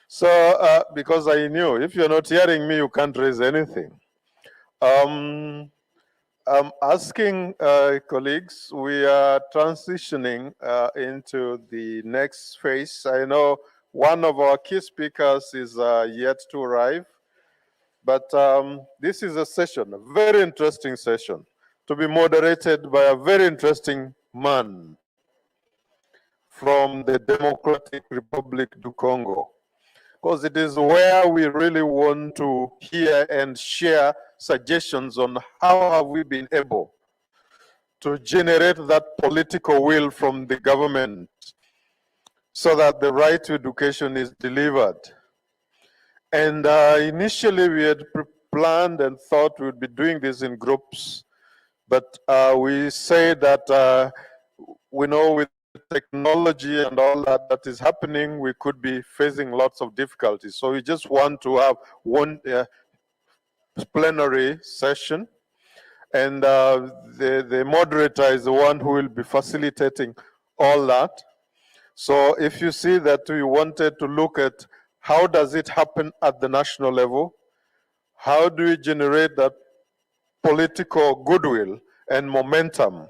So, because I knew if you're not hearing me, you can't raise anything. I'm asking colleagues, we are transitioning into the next phase. I know one of our key speakers is yet to arrive, but this is a session, a very interesting session, to be moderated by a very interesting man from the Democratic Republic du Congo, because it is where we really want to hear and share suggestions on how have we been able to generate that political will from the government so that the right to education is delivered. And initially we had planned and thought we would be doing this in groups, but we say that we know with technology and all that is happening, we could be facing lots of difficulties. So we just want to have one plenary session, and the moderator is the one who will be facilitating all that. So if you see that we wanted to look at how does it happen at the national level, how do we generate that political goodwill and momentum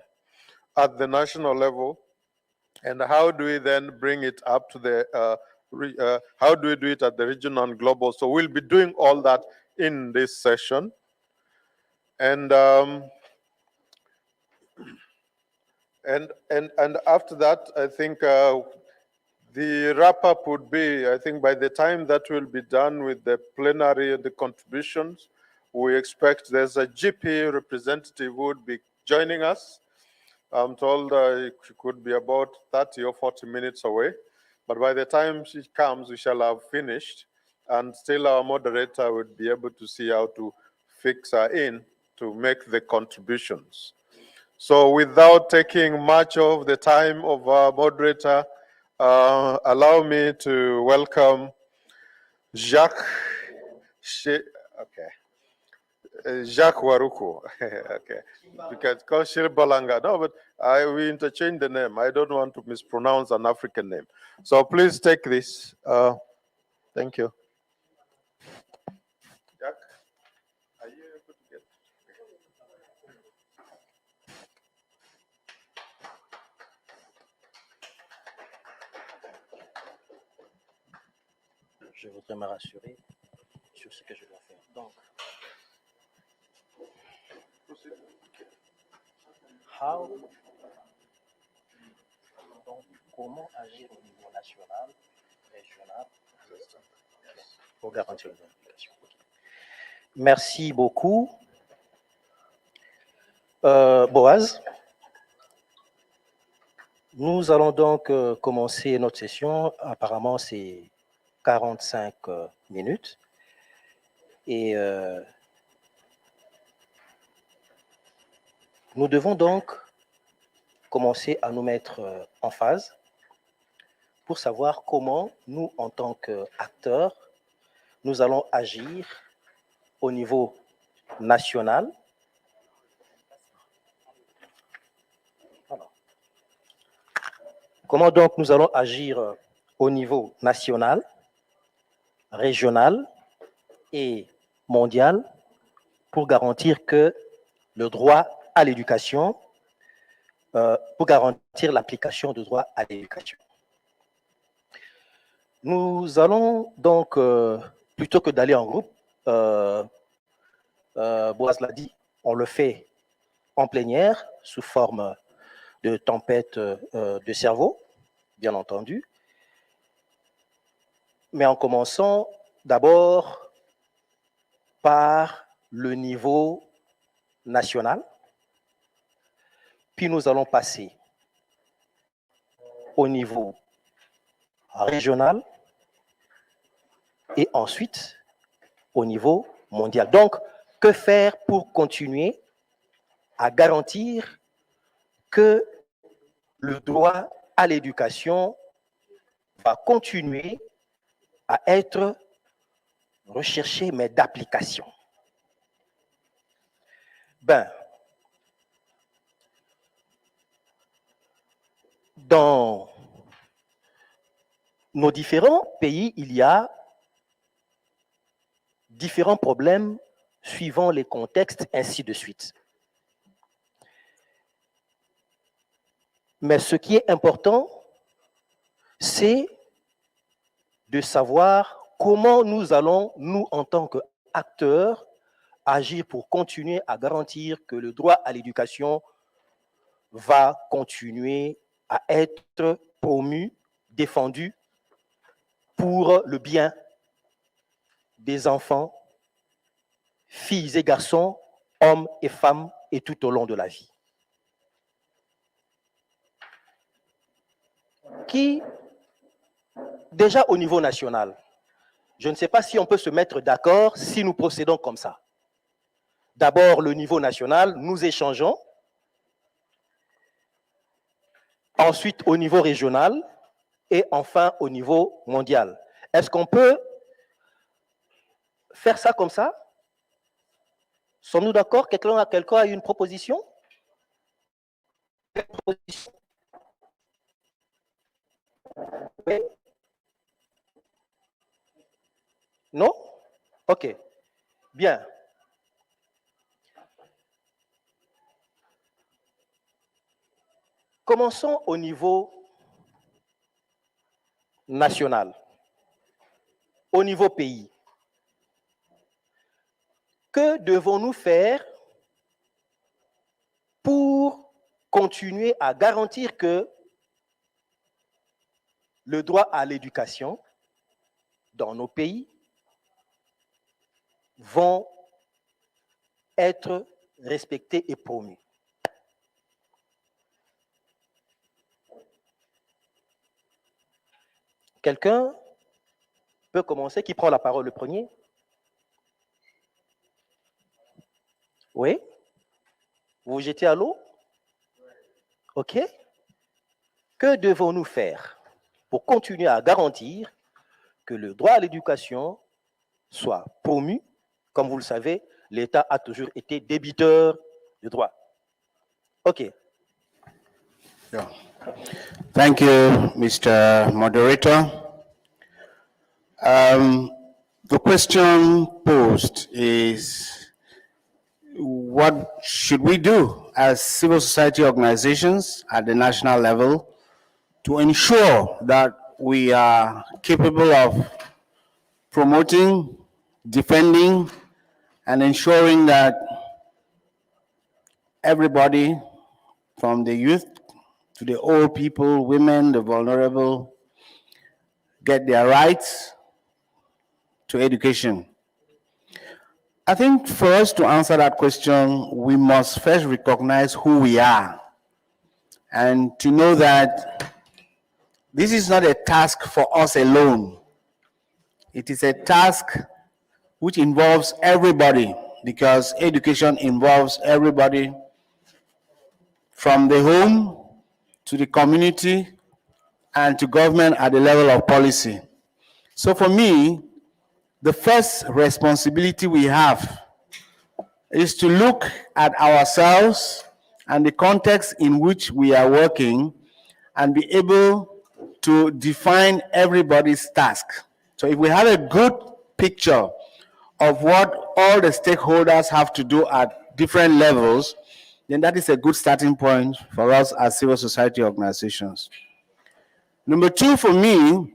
at the national level, and how do we then bring it up to the, how do we do it at the regional and global? So we'll be doing all that in this session. And after that, I think the wrap-up would be, I think by the time that will be done with the plenary and the contributions, we expect there's a GP representative who would be joining us. I'm told she could be about 30 or 40 minutes away, but by the time she comes, we shall have finished, and still our moderator would be able to see how to fix her in to make the contributions. So without taking much of the time of our moderator, allow me to welcome Jacques Jacques Waruku. Okay, because Koshir Balanga. No, but we interchange the name. I don't want to mispronounce an African name. So please take this. Thank you. Jacques, are you able to get? Je voudrais me rassurer sur ce que je dois faire. Donc, donc comment agir au niveau national, régional, pour garantir les implications. Merci beaucoup, Boaz. Nous allons donc commencer notre session. Apparemment, c'est 45 minutes. Et nous devons donc commencer à nous mettre en phase pour savoir comment nous, en tant qu'acteurs, nous allons agir au niveau national. Comment donc nous allons agir au niveau national, régional et mondial pour garantir que le droit à l'éducation, pour garantir l'application du droit à l'éducation. Nous allons donc, plutôt que d'aller en groupe, Boaz l'a dit, on le fait en plénière sous forme de tempête de cerveau, bien entendu, mais en commençant d'abord par le niveau national, puis nous allons passer au niveau régional et ensuite au niveau mondial. Donc, que faire pour continuer à garantir que le droit à l'éducation va continuer à être recherché, mais d'application? Ben, dans nos différents pays, il y a différents problèmes suivant les contextes, ainsi de suite. Mais ce qui est important, c'est de savoir comment nous allons, nous, en tant qu'acteurs, agir pour continuer à garantir que le droit à l'éducation va continuer à être promu, défendu pour le bien des enfants, filles et garçons, hommes et femmes, et tout au long de la vie. Qui, déjà au niveau national, je ne sais pas si on peut se mettre d'accord si nous procédons comme ça. D'abord, le niveau national, nous échangeons. Ensuite, au niveau régional. Et enfin, au niveau mondial. Est-ce qu'on peut faire ça comme ça? Sommes-nous d'accord? Quelqu'un a une proposition? Oui? Non? OK. Bien. Commençons au niveau national, au niveau pays. Que devons-nous faire pour continuer à garantir que le droit à l'éducation dans nos pays vont être respectés et promus? Quelqu'un peut commencer? Qui prend la parole le premier? Oui? Vous vous jetez à l'eau? OK. Que devons-nous faire pour continuer à garantir que le droit à l'éducation soit promu? Comme vous le savez, l'État a toujours été débiteur de droit. OK. Yeah. Thank you, Mr. Moderator. The question posed is, what should we do as civil society organizations at the national level to ensure that we are capable of promoting, defending, and ensuring that everybody, from the youth to the old people, women, the vulnerable, get their rights to education? I think for us to answer that question, we must first recognize who we are and to know that this is not a task for us alone. It is a task which involves everybody, because education involves everybody, from the home to the community and to government at the level of policy. So for me, the first responsibility we have is to look at ourselves and the context in which we are working and be able to define everybody's task. So if we have a good picture of what all the stakeholders have to do at different levels, then that is a good starting point for us as civil society organizations. Number two for me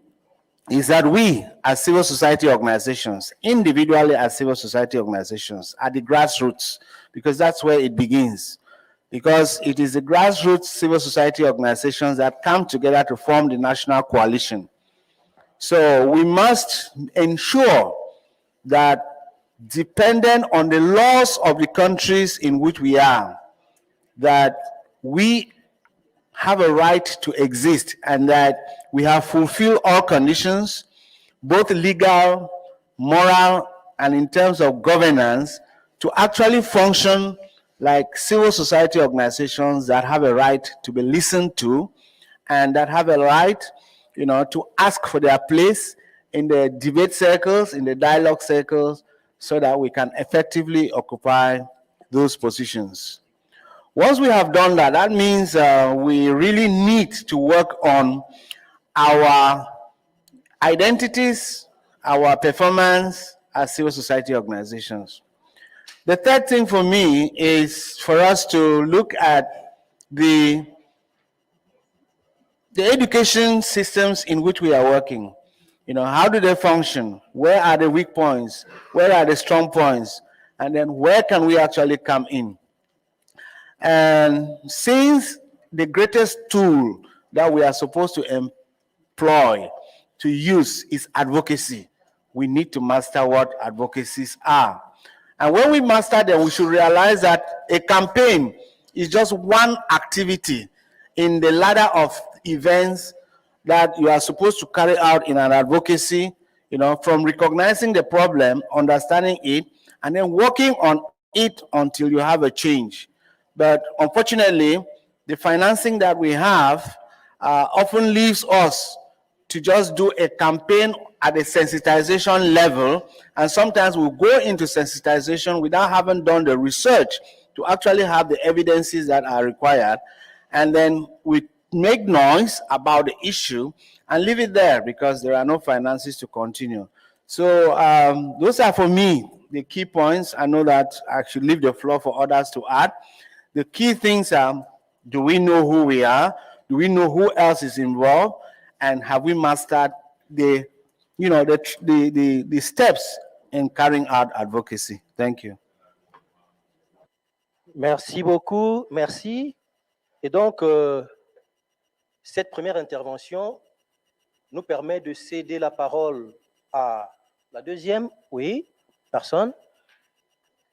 is that we as civil society organizations, individually as civil society organizations, are the grassroots, because that's where it begins. Because it is the grassroots civil society organizations that come together to form the national coalition. So we must ensure that, dependent on the laws of the countries in which we are, that we have a right to exist and that we have fulfilled all conditions, both legal, moral, and in terms of governance, to actually function like civil society organizations that have a right to be listened to and that have a right, to ask for their place in the debate circles, in the dialogue circles, so that we can effectively occupy those positions. Once we have done that, that means we really need to work on our identities, our performance as civil society organizations. The third thing for me is for us to look at the education systems in which we are working. You know, how do they function? Where are the weak points? Where are the strong points? And then where can we actually come in? And since the greatest tool that we are supposed to employ, to use, is advocacy, we need to master what advocacies are. And when we master them, we should realize that a campaign is just one activity in the ladder of events that you are supposed to carry out in an advocacy, you know, from recognizing the problem, understanding it, and then working on it until you have a change. But unfortunately, the financing that we have often leaves us to just do a campaign at a sensitization level, and sometimes we'll go into sensitization without having done the research to actually have the evidences that are required, and then we make noise about the issue and leave it there because there are no finances to continue. So those are, for me, the key points. I know that I should leave the floor for others to add. The key things are, do we know who we are? Do we know who else is involved? And have we mastered the, you know, the steps in carrying out advocacy? Thank you. Merci beaucoup, merci. Et donc, cette première intervention nous permet de céder la parole à la deuxième. Oui, personne?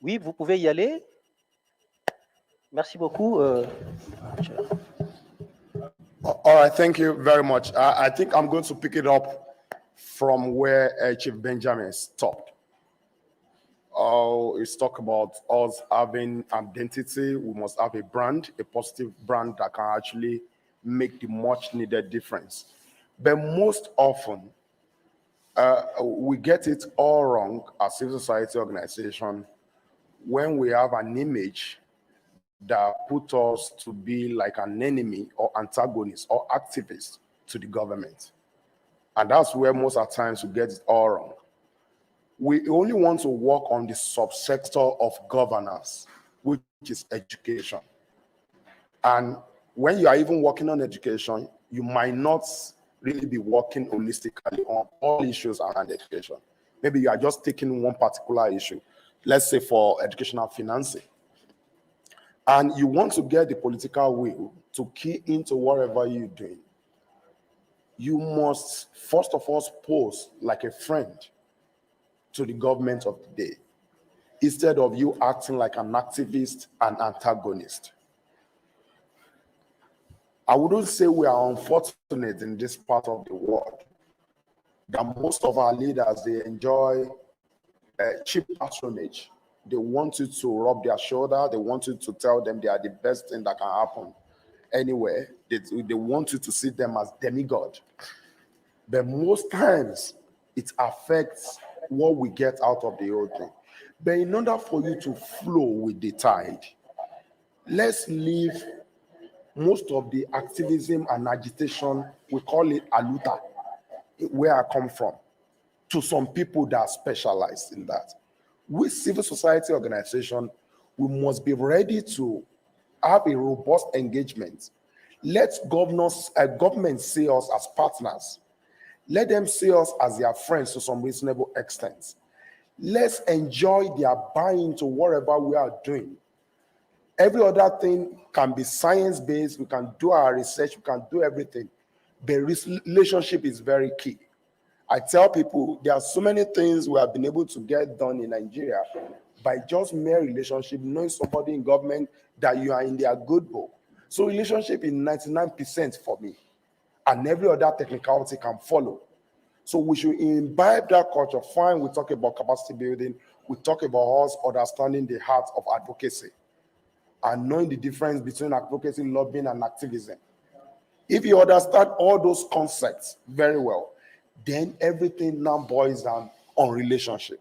Oui, vous pouvez y aller. Merci beaucoup. All right, thank you very much. I think I'm going to pick it up from where Chief Benjamin stopped. It's talk about us having identity. We must have a brand, a positive brand that can actually make the much needed difference. But most often, we get it all wrong as civil society organization when we have an image that put us to be like an enemy or antagonist or activist to the government. And that's where most of the times we get it all wrong. We only want to work on the subsector of governance, which is education. And when you are even working on education, you might not really be working holistically on all issues around education. Maybe you are just taking one particular issue, let's say for educational financing. And you want to get the political will to key into whatever you're doing. You must, first of all, pose like a friend to the government of the day, instead of you acting like an activist and antagonist. I wouldn't say we are unfortunate in this part of the world, that most of our leaders, they enjoy cheap patronage. They want you to rub their shoulder. They want you to tell them they are the best thing that can happen anywhere. They want you to see them as demigod. But most times, it affects what we get out of the whole thing. But in order for you to flow with the tide, let's leave most of the activism and agitation, we call it aluta, where I come from, to some people that are specialized in that. With civil society organization, we must be ready to have a robust engagement. Let government see us as partners. Let them see us as their friends to some reasonable extent. Let's enjoy their buy-in to whatever we are doing. Every other thing can be science-based. We can do our research. We can do everything. But relationship is very key. I tell people there are so many things we have been able to get done in Nigeria by just mere relationship, knowing somebody in government that you are in their good book. So relationship is 99% for me, and every other technicality can follow. So we should imbibe that culture. Fine, we talk about capacity building. We talk about us understanding the heart of advocacy and knowing the difference between advocacy, lobbying, and activism. If you understand all those concepts very well, then everything now boils down on relationship.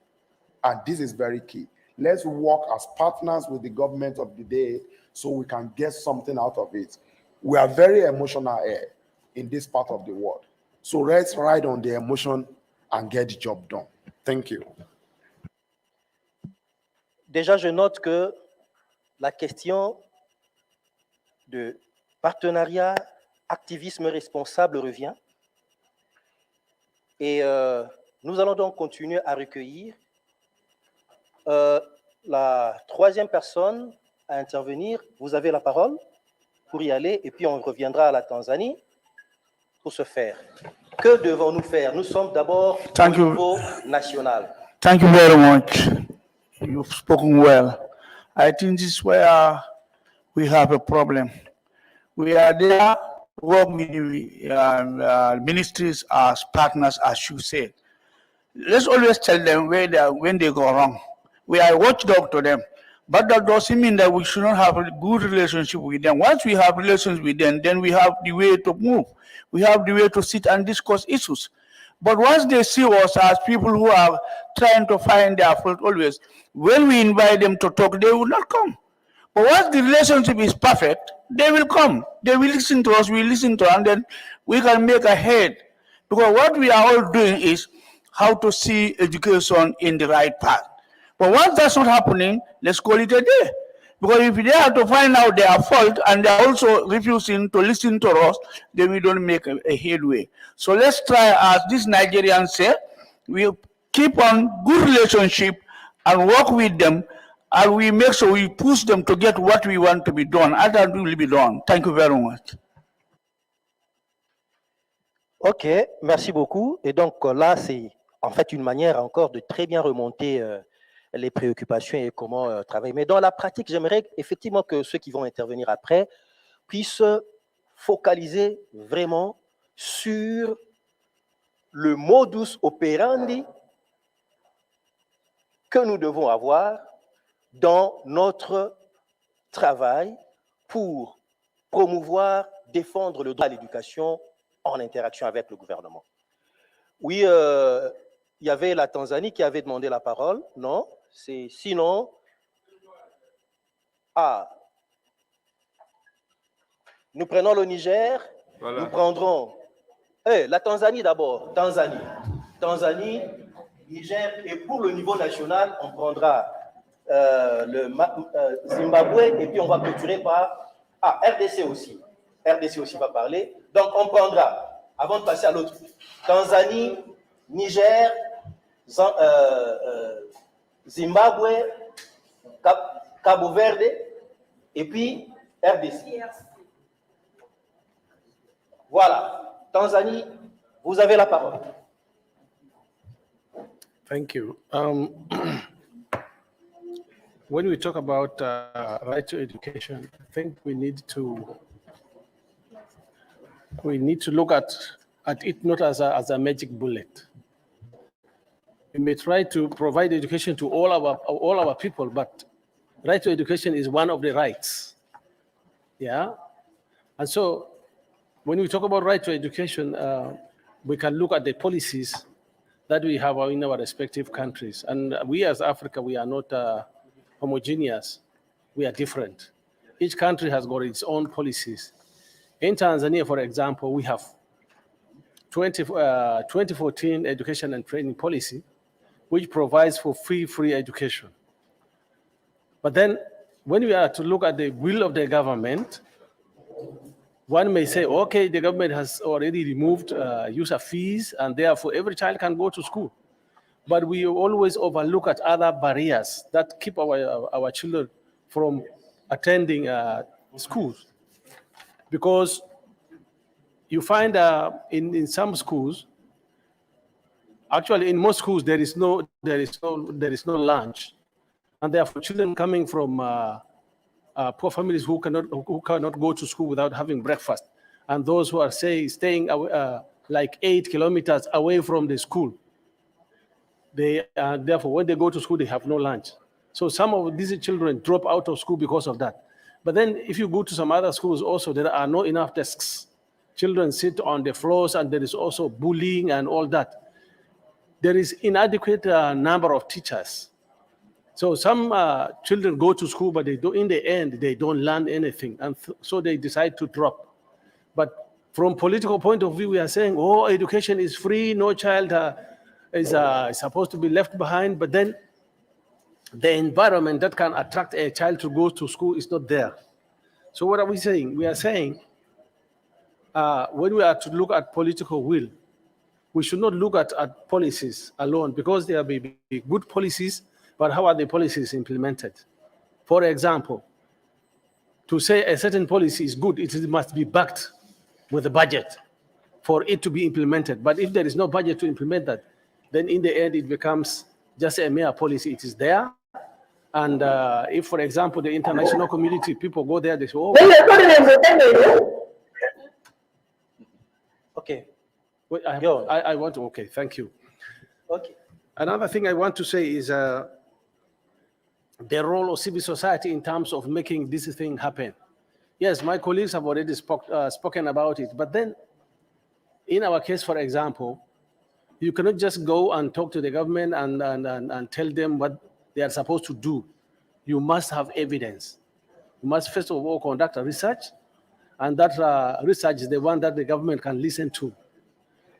And this is very key. Let's work as partners with the government of the day so we can get something out of it. We are very emotional here in this part of the world. So let's ride on the emotion and get the job done. Thank you. Déjà, je note que la question de partenariat, activisme responsable revient. Et nous allons donc continuer à recueillir. La troisième personne à intervenir, vous avez la parole pour y aller, et puis on reviendra à la Tanzanie pour ce faire. Que devons-nous faire? Nous sommes d'abord au niveau national. Thank you very much. You've spoken well. I think this is where we have a problem. We are there to work with the ministries as partners, as you said. Let's always tell them when they go wrong. We are a watchdog to them. But that doesn't mean that we should not have a good relationship with them. Once we have relations with them, then we have the way to move. We have the way to sit and discuss issues. But once they see us as people who are trying to find their fault always, when we invite them to talk, they will not come. But once the relationship is perfect, they will come. They will listen to us, we listen to them, and then we can make a head. Because what we are all doing is how to see education in the right path. But once that's not happening, let's call it a day. Because if they have to find out their fault and they're also refusing to listen to us, then we don't make a headway. So let's try, as these Nigerians say, we keep on good relationship and work with them, and we make sure we push them to get what we want to be done, and that will be done. Thank you very much. Ok, merci beaucoup. Et donc là, c'est en fait une manière encore de très bien remonter les préoccupations et comment travailler. Mais dans la pratique, j'aimerais effectivement que ceux qui vont intervenir après puissent focaliser vraiment sur le modus operandi que nous devons avoir dans notre travail pour promouvoir, défendre le droit à l'éducation en interaction avec le gouvernement. Oui, il y avait la Tanzanie qui avait demandé la parole, non? Sinon, nous prenons le Niger, voilà. Nous prendrons la Tanzanie d'abord, Tanzanie, Niger, et pour le niveau national, on prendra le Zimbabwe, et puis on va clôturer par RDC aussi va parler. Donc on prendra, avant de passer à l'autre, Tanzanie, Niger, Zimbabwe, Cabo Verde, et puis RDC. Voilà, Tanzanie, vous avez la parole. Thank you. When we talk about right to education, I think we need to look at it not as a magic bullet. We may try to provide education to all our people, but right to education is one of the rights. Yeah, and so when we talk about right to education, we can look at the policies that we have in our respective countries. And we as Africa, we are not homogeneous. We are different. Each country has got its own policies. In Tanzania, for example, we have 2014 education and training policy, which provides for free education. But then when we are to look at the will of the government, one may say, okay, the government has already removed user fees, and therefore every child can go to school. But we always overlook at other barriers that keep our children from attending schools. Because you find in some schools, actually in most schools, there is no lunch. And therefore children coming from poor families who cannot go to school without having breakfast, and those who are staying like 8 kilometers away from the school, they therefore when they go to school they have no lunch. So some of these children drop out of school because of that. But then if you go to some other schools also, there are not enough desks. Children sit on the floors, and there is also bullying and all that. There is inadequate number of teachers. So some children go to school, but in the end, they don't learn anything. And so they decide to drop. But From political point of view, we are saying, oh, education is free, no child is supposed to be left behind, but then the environment that can attract a child to go to school is not there. So what are we saying? We are saying when we are to look at political will, we should not look at policies alone, because there may be good policies, but how are the policies implemented? For example, to say a certain policy is good, it must be backed with a budget for it to be implemented. But if there is no budget to implement that, then in the end it becomes just a mere policy. It is there. And if, for example, the international community, people go there, they say, oh, Okay. wait, Yo. I want to, okay, thank you. Okay. Another thing I want to say is the role of civil society in terms of making this thing happen. Yes, my colleagues have already spoken about it, but then in our case, for example, you cannot just go and talk to the government and tell them what they are supposed to do. You must have evidence. You must first of all conduct a research, and that research is the one that the government can listen to.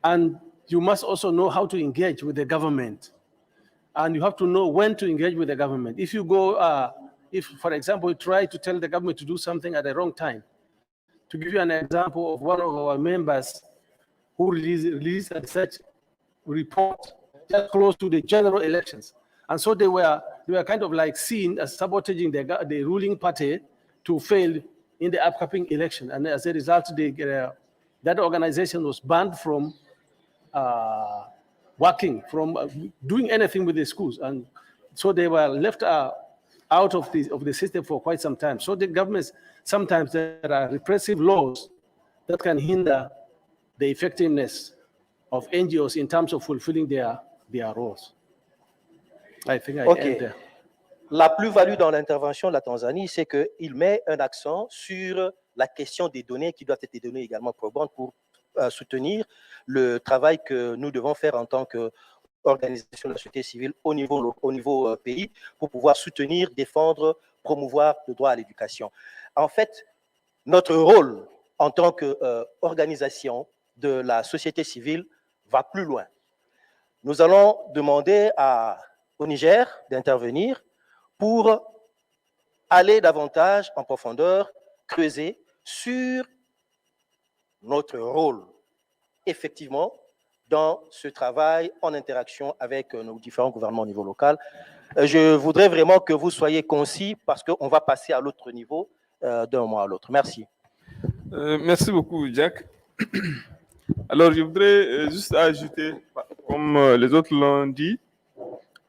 And you must also know how to engage with the government. And you have to know when to engage with the government. If you go, if, for example, you try to tell the government to do something at the wrong time, to give you an example of one of our members who released a research report just close to the general elections. And so they were kind of like seen as sabotaging the ruling party to fail in the upcoming election. And as a result, that organization was banned from working, from doing anything with the schools. And so they were left out of the system for quite some time. So the governments, sometimes there are repressive laws that can hinder the effectiveness of NGOs in terms of fulfilling their roles. I think I end there. La plus-value dans l'intervention de la Tanzanie, c'est qu'il met un accent sur la question des données qui doivent être des données également probantes pour soutenir le travail que nous devons faire en tant qu'organisation de la société civile au niveau pays pour pouvoir soutenir, défendre, promouvoir le droit à l'éducation. En fait, notre rôle en tant qu'organisation de la société civile va plus loin. Nous allons demander au Niger d'intervenir pour aller davantage en profondeur, creuser sur notre rôle, effectivement, dans ce travail en interaction avec nos différents gouvernements au niveau local. Je voudrais vraiment que vous soyez concis parce qu'on va passer à l'autre niveau d'un moment à l'autre. Merci. Merci beaucoup, Jack. Alors, je voudrais juste ajouter, comme les autres l'ont dit,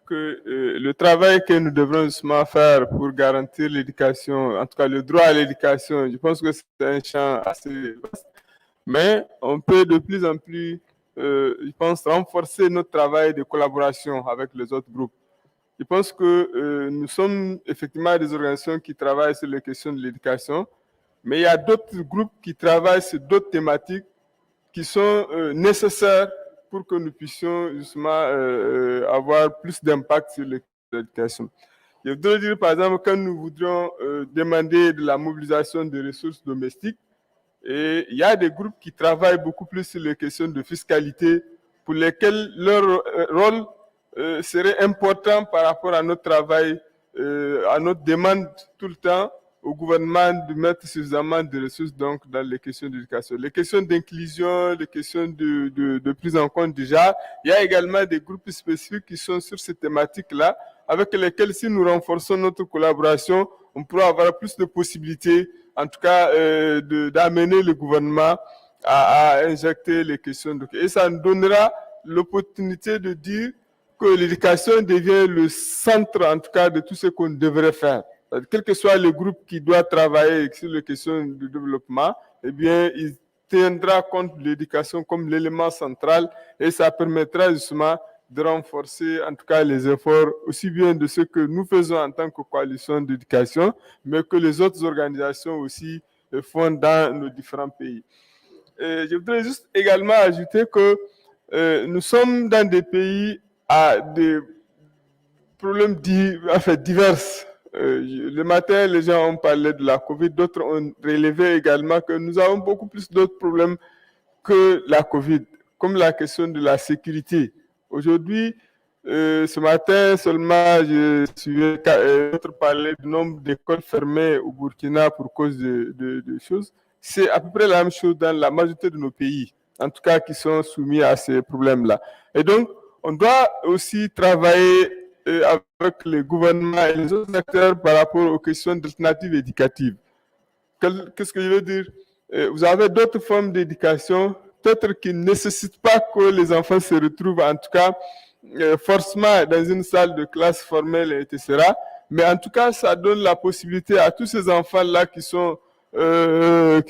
que le travail que nous devrons justement faire pour garantir l'éducation, en tout cas le droit à l'éducation, je pense que c'est un champ assez vaste, mais on peut de plus en plus, je pense, renforcer notre travail de collaboration avec les autres groupes. Je pense que nous sommes effectivement des organisations qui travaillent sur les questions de l'éducation, mais il y a d'autres groupes qui travaillent sur d'autres thématiques qui sont nécessaires pour que nous puissions justement avoir plus d'impact sur l'éducation. Je voudrais dire, par exemple, quand nous voudrions demander de la mobilisation de ressources domestiques, et il y a des groupes qui travaillent beaucoup plus sur les questions de fiscalité, pour lesquels leur rôle serait important par rapport à notre travail, à notre demande tout le temps au gouvernement de mettre suffisamment de ressources donc, dans les questions d'éducation. Les questions d'inclusion, les questions de prise en compte du genre. Il y a également des groupes spécifiques qui sont sur ces thématiques-là, avec lesquels, si nous renforçons notre collaboration, on pourra avoir plus de possibilités, en tout cas, d'amener le gouvernement à injecter les questions. Et ça nous donnera l'opportunité de dire que l'éducation devient le centre, en tout cas, de tout ce qu'on devrait faire. Quel que soit le groupe qui doit travailler sur les questions de développement, eh bien, il tiendra compte de l'éducation comme l'élément central et ça permettra justement de renforcer en tout cas les efforts aussi bien de ce que nous faisons en tant que coalition d'éducation, mais que les autres organisations aussi font dans nos différents pays. Et je voudrais juste également ajouter que nous sommes dans des pays à des problèmes divers. Le matin, les gens ont parlé de la COVID, d'autres ont relevé également que nous avons beaucoup plus d'autres problèmes que la COVID, comme la question de la sécurité. Aujourd'hui, ce matin seulement, je suivais d'autres parler du nombre d'écoles fermées au Burkina pour cause de choses. C'est à peu près la même chose dans la majorité de nos pays, en tout cas qui sont soumis à ces problèmes-là. Et donc, on doit aussi travailler avec les gouvernements et les autres acteurs par rapport aux questions d'alternatives éducatives. Qu'est-ce que je veux dire? Vous avez d'autres formes d'éducation, peut-être qui ne nécessitent pas que les enfants se retrouvent, en tout cas, forcément dans une salle de classe formelle, etc. Mais en tout cas, ça donne la possibilité à tous ces enfants-là qui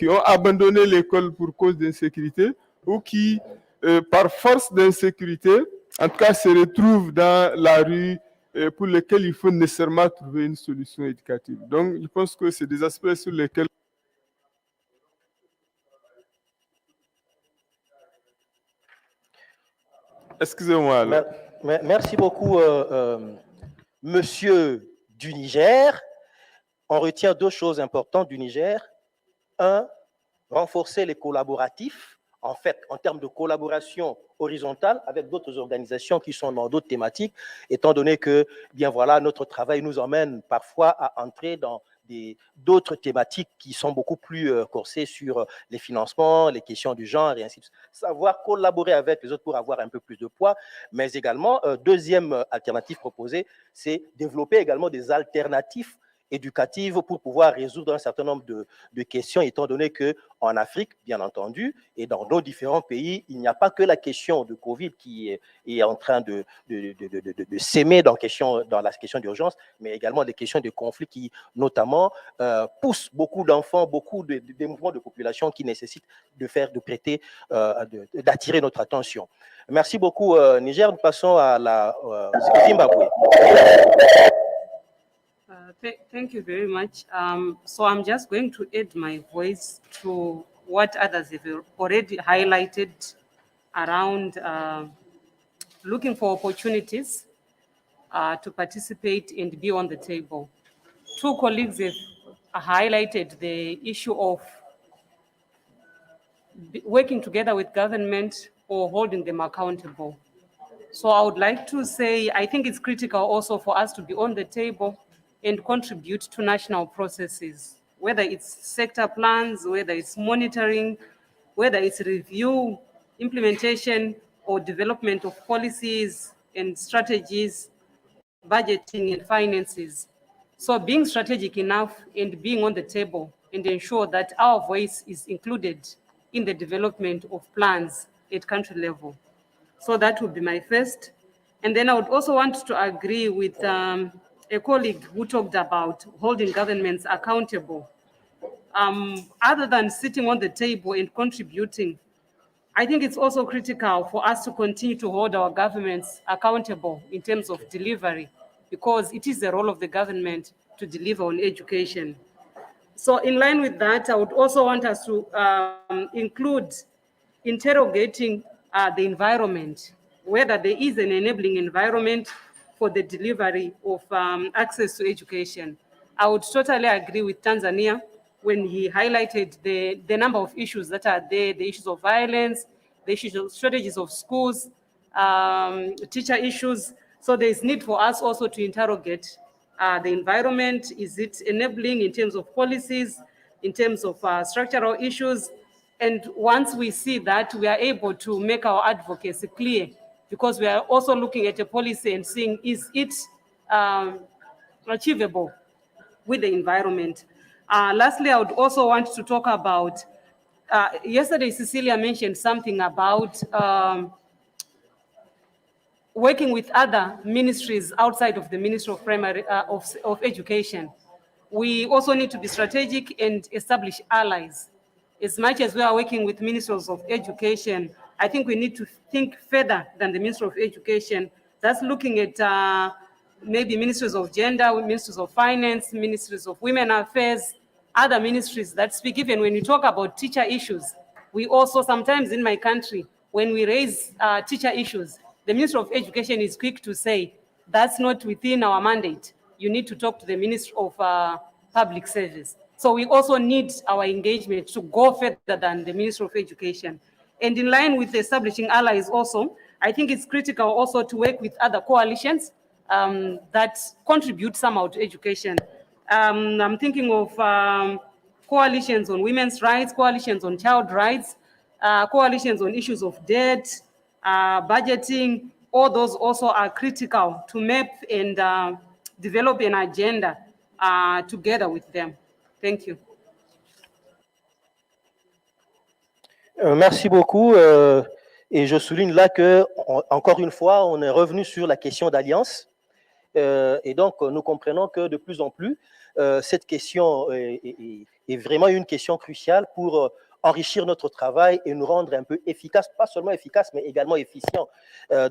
ont abandonné l'école pour cause d'insécurité ou qui, par force d'insécurité, en tout cas, se retrouvent dans la rue pour lesquels il faut nécessairement trouver une solution éducative. Donc, je pense que c'est des aspects sur lesquels excusez-moi. Merci beaucoup, monsieur du Niger. On retient deux choses importantes du Niger. Un, renforcer les collaboratifs, en fait, en termes de collaboration horizontale avec d'autres organisations qui sont dans d'autres thématiques, étant donné que, bien voilà, notre travail nous emmène parfois à entrer dans d'autres thématiques qui sont beaucoup plus corsées sur les financements, les questions du genre et ainsi de suite. Savoir collaborer avec les autres pour avoir un peu plus de poids, mais également, deuxième alternative proposée, c'est développer également des alternatives éducative pour pouvoir résoudre un certain nombre de questions, étant donné qu'en Afrique, bien entendu, et dans nos différents pays, il n'y a pas que la question de Covid qui est en train de s'aimer dans la question d'urgence, mais également des questions de conflits qui, notamment, poussent beaucoup d'enfants, beaucoup de mouvements de population qui nécessitent d'attirer notre attention. Merci beaucoup, Niger. Nous passons à la Zimbabwe. Thank you very much. So I'm just going to add my voice to what others have already highlighted around looking for opportunities to participate and be on the table. Two colleagues have highlighted the issue of working together with government or holding them accountable. So I would like to say, I think it's critical also for us to be on the table and contribute to national processes, whether it's sector plans, whether it's monitoring, whether it's review, implementation, or development of policies and strategies, budgeting and finances. So being strategic enough and being on the table and ensure that our voice is included in the development of plans at country level. So that would be my first. And then I would also want to agree with a colleague who talked about holding governments accountable. Other than sitting on the table and contributing, I think it's also critical for us to continue to hold our governments accountable in terms of delivery, because it is the role of the government to deliver on education. So in line with that, I would also want us to include interrogating the environment, whether there is an enabling environment for the delivery of access to education. I would totally agree with Tanzania when he highlighted the number of issues that are there, the issues of violence, the issues of shortages of schools, teacher issues. So there's need for us also to interrogate the environment. Is it enabling in terms of policies, in terms of structural issues? And once we see that, we are able to make our advocacy clear, because we are also looking at a policy and seeing, is it achievable with the environment? Lastly, I would also want to talk about, yesterday Cecilia mentioned something about working with other ministries outside of the Ministry of Primary of Education. We also need to be strategic and establish allies. As much as we are working with ministers of education, I think we need to think further than the Ministry of Education. That's looking at maybe ministries of gender, ministries of finance, ministries of women affairs, other ministries that speak. Even when we talk about teacher issues, we also sometimes in my country, when we raise teacher issues, the Ministry of Education is quick to say, that's not within our mandate. You need to talk to the Ministry of Public Service. So we also need our engagement to go further than the Ministry of Education. And in line with establishing allies also, I think it's critical also to work with other coalitions that contribute somehow to education. I'm thinking of coalitions on women's rights, coalitions on child rights, coalitions on issues of debt, budgeting. All those also are critical to map and develop an agenda together with them. Thank you. Merci beaucoup. Et je souligne là que, encore une fois, on est revenu sur la question d'alliance. Et donc, nous comprenons que de plus en plus, cette question est vraiment une question cruciale pour enrichir notre travail et nous rendre un peu efficaces, pas seulement efficaces, mais également efficients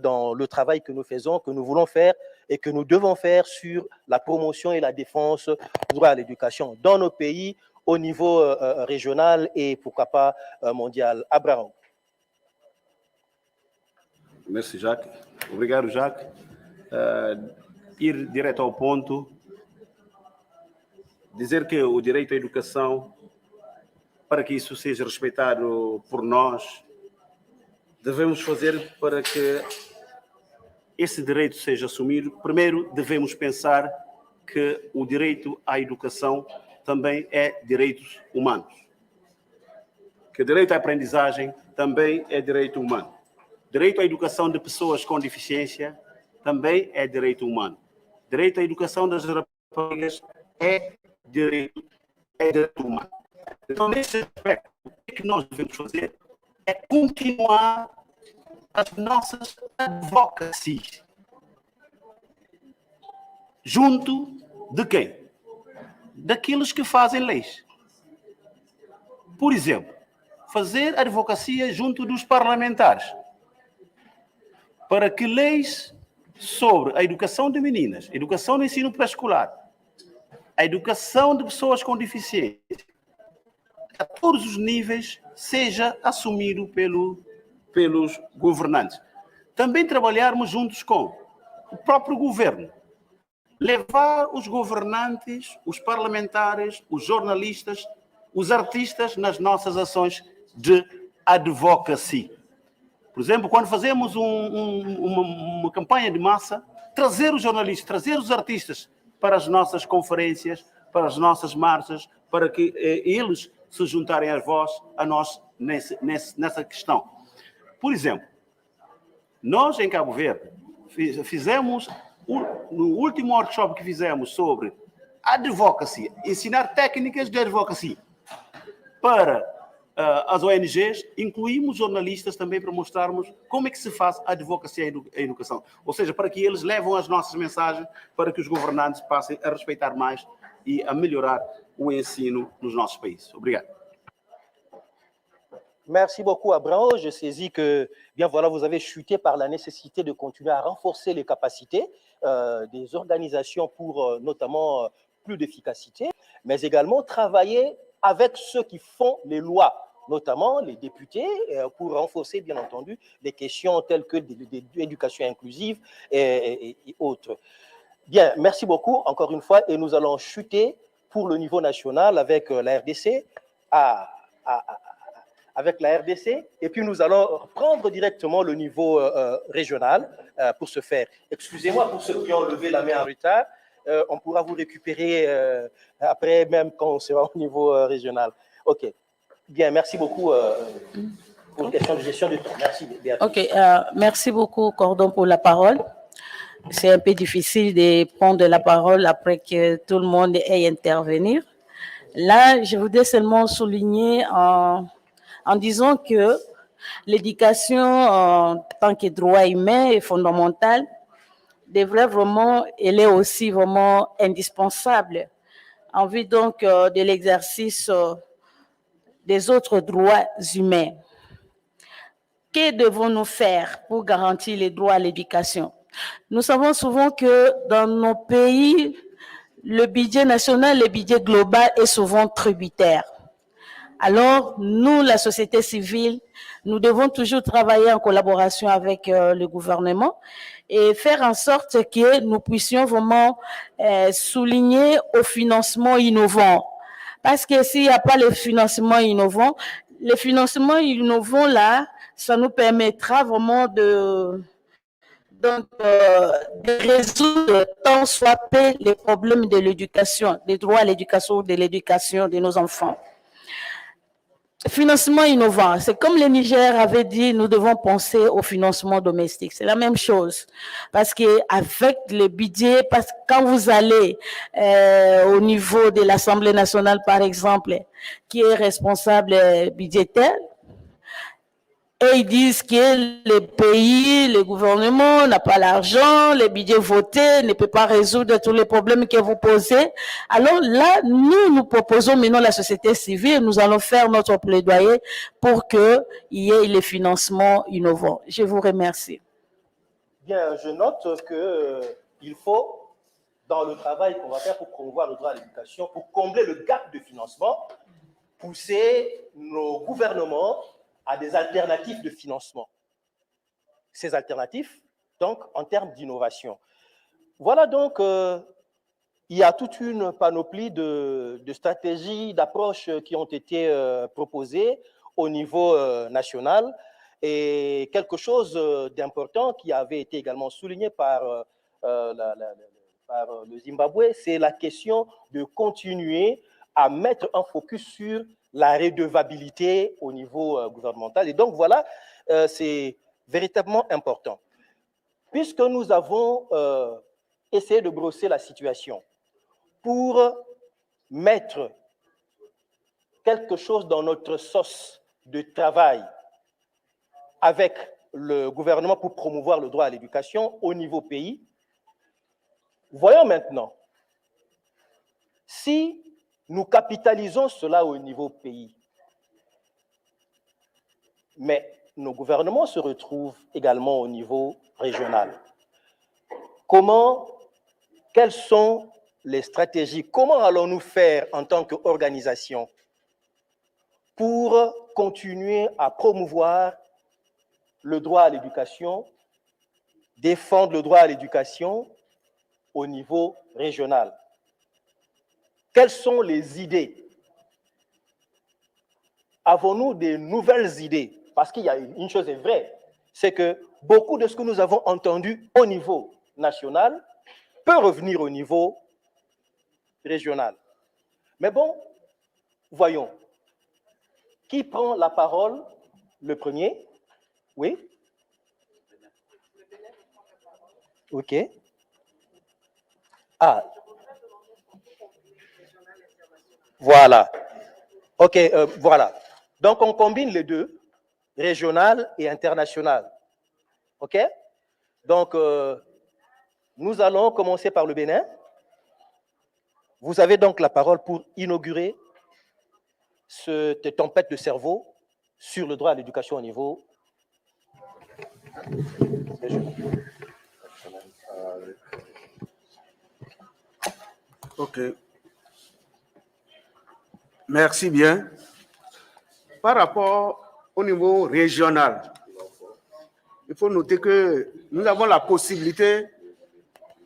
dans le travail que nous faisons, que nous voulons faire et que nous devons faire sur la promotion et la défense du droit à l'éducation dans nos pays, au niveau régional et pourquoi pas mondial. Abraham. Merci, Jacques. Obrigado, Jacques. Ir direto ao ponto, dizer que o direito à educação, para que isso seja respeitado por nós, devemos fazer para que esse direito seja assumido. Primeiro, devemos pensar que o direito à educação também é direitos humanos. Que o direito à aprendizagem também é direito humano. Direito à educação de pessoas com deficiência também é direito humano. Direito à educação das raparigas é direito humano. Então, nesse aspecto, o que nós devemos fazer é continuar as nossas advocacies. Junto de quem? Daqueles que fazem leis. Por exemplo, fazer advocacia junto dos parlamentares, para que leis sobre a educação de meninas, educação no ensino pré-escolar, a educação de pessoas com deficiência, a todos os níveis, seja assumido pelos governantes. Também trabalharmos juntos com o próprio governo. Levar os governantes, os parlamentares, os jornalistas, os artistas nas nossas ações de advocacy. Por exemplo, quando fazemos uma campanha de massa, trazer os jornalistas, trazer os artistas para as nossas conferências, para as nossas marchas, para que eles se juntarem a nós nessa questão. Por exemplo, nós em Cabo Verde fizemos, no último workshop que fizemos sobre advocacy, ensinar técnicas de advocacy para as ONGs, incluímos jornalistas também para mostrarmos como é que se faz a advocacia à educação. Ou seja, para que eles levam as nossas mensagens para que os governantes passem a respeitar mais e a melhorar o ensino nos nossos países. Obrigado. Merci beaucoup, Abraham. Je saisis que, bien voilà, vous avez chuté par la nécessité de continuer à renforcer les capacités des organisations pour notamment plus d'efficacité, mais également travailler avec ceux qui font les lois, notamment les députés, pour renforcer, bien entendu, les questions telles que l'éducation inclusive et autres. Bien, merci beaucoup, encore une fois, et nous allons chuter pour le niveau national avec la RDC, et puis nous allons prendre directement le niveau régional pour ce faire. Excusez-moi pour ceux qui ont levé la main en retard. On pourra vous récupérer après, même quand on sera au niveau régional. OK. Bien, merci beaucoup pour la question de gestion du temps. Merci, Béatrice. OK. Merci beaucoup, Cordon, pour la parole. C'est un peu difficile de prendre la parole après que tout le monde ait intervenir. Là, je voudrais seulement souligner en disant que l'éducation en tant que droit humain et fondamental devrait vraiment, elle est aussi vraiment indispensable en vue donc de l'exercice des autres droits humains. Que devons-nous faire pour garantir les droits à l'éducation? Nous savons souvent que dans nos pays, le budget national, le budget global est souvent tributaire. Alors, nous, la société civile, nous devons toujours travailler en collaboration avec le gouvernement et faire en sorte que nous puissions vraiment souligner au financement innovant. Parce que s'il n'y a pas le financement innovant là, ça nous permettra vraiment de résoudre tant soit peu les problèmes de l'éducation, des droits à l'éducation, de l'éducation de nos enfants. Financement innovant, c'est comme le Niger avait dit, nous devons penser au financement domestique. C'est la même chose. Parce qu'avec le budget, parce que quand vous allez au niveau de l'Assemblée nationale, par exemple, qui est responsable budgétaire, et ils disent que le pays, le gouvernement n'a pas l'argent, le budget voté ne peut pas résoudre tous les problèmes que vous posez. Alors là, nous proposons maintenant la société civile, nous allons faire notre plaidoyer pour qu'il y ait les financements innovants. Je vous remercie. Bien, je note qu'il faut, dans le travail qu'on va faire pour promouvoir le droit à l'éducation, pour combler le gap de financement, pousser nos gouvernements à des alternatives de financement. Ces alternatives, donc, en termes d'innovation. Voilà donc, il y a toute une panoplie de stratégies, d'approches qui ont été proposées au niveau national. Et quelque chose d'important qui avait été également souligné par le Zimbabwe, c'est la question de continuer à mettre un focus sur la redevabilité au niveau gouvernemental. Et donc, voilà, c'est véritablement important. Puisque nous avons essayé de brosser la situation pour mettre quelque chose dans notre sauce de travail avec le gouvernement pour promouvoir le droit à l'éducation au niveau pays, voyons maintenant si nous capitalisons cela au niveau pays. Mais nos gouvernements se retrouvent également au niveau régional. Quelles sont les stratégies? Comment allons-nous faire en tant qu'organisation pour continuer à promouvoir le droit à l'éducation, défendre le droit à l'éducation au niveau régional? Quelles sont les idées? Avons-nous des nouvelles idées? Parce qu'il y a une chose est vraie, c'est que beaucoup de ce que nous avons entendu au niveau national peut revenir au niveau régional. Mais bon, voyons. Qui prend la parole le premier? Oui? OK. Ah. Voilà. OK, voilà. Donc, on combine les deux, régional et international. OK? Donc, nous allons commencer par le Bénin. Vous avez donc la parole pour inaugurer cette tempête de cerveau sur le droit à l'éducation au niveau régional. OK. Merci bien. Par rapport au niveau régional, il faut noter que nous avons la possibilité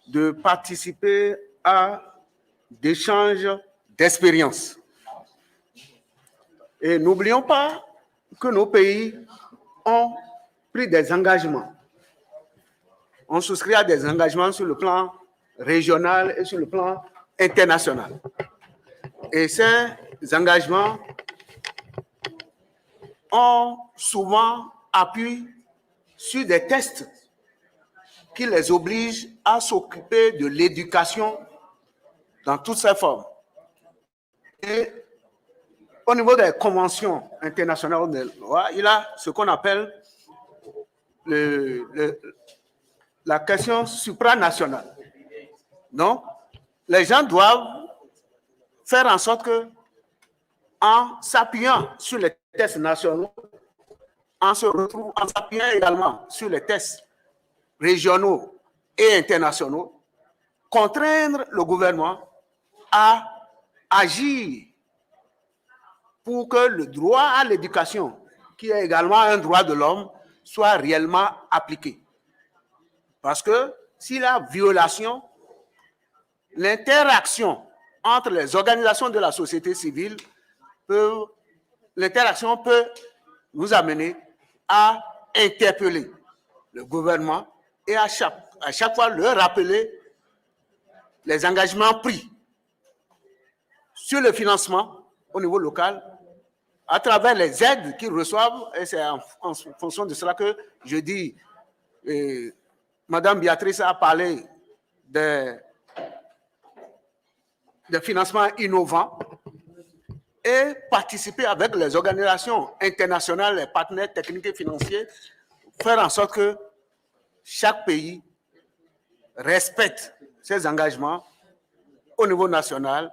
de participer à des échanges d'expériences. Et n'oublions pas que nos pays ont pris des engagements. On souscrit à des engagements sur le plan régional et sur le plan international. Et ces engagements ont souvent appui sur des tests qui les obligent à s'occuper de l'éducation dans toutes ses formes. Et au niveau des conventions internationales de loi, il y a ce qu'on appelle la question supranationale. Donc, les gens doivent faire en sorte que, en s'appuyant sur les tests nationaux, en s'appuyant également sur les tests régionaux et internationaux, contraindre le gouvernement à agir pour que le droit à l'éducation, qui est également un droit de l'homme, soit réellement appliqué. Parce que si la violation, l'interaction entre les organisations de la société civile, l'interaction peut nous amener à interpeller le gouvernement et à chaque fois leur rappeler les engagements pris sur le financement au niveau local à travers les aides qu'ils reçoivent. Et c'est en fonction de cela que je dis, Madame Béatrice a parlé de financements innovants et participer avec les organisations internationales, les partenaires techniques et financiers, faire en sorte que chaque pays respecte ses engagements au niveau national,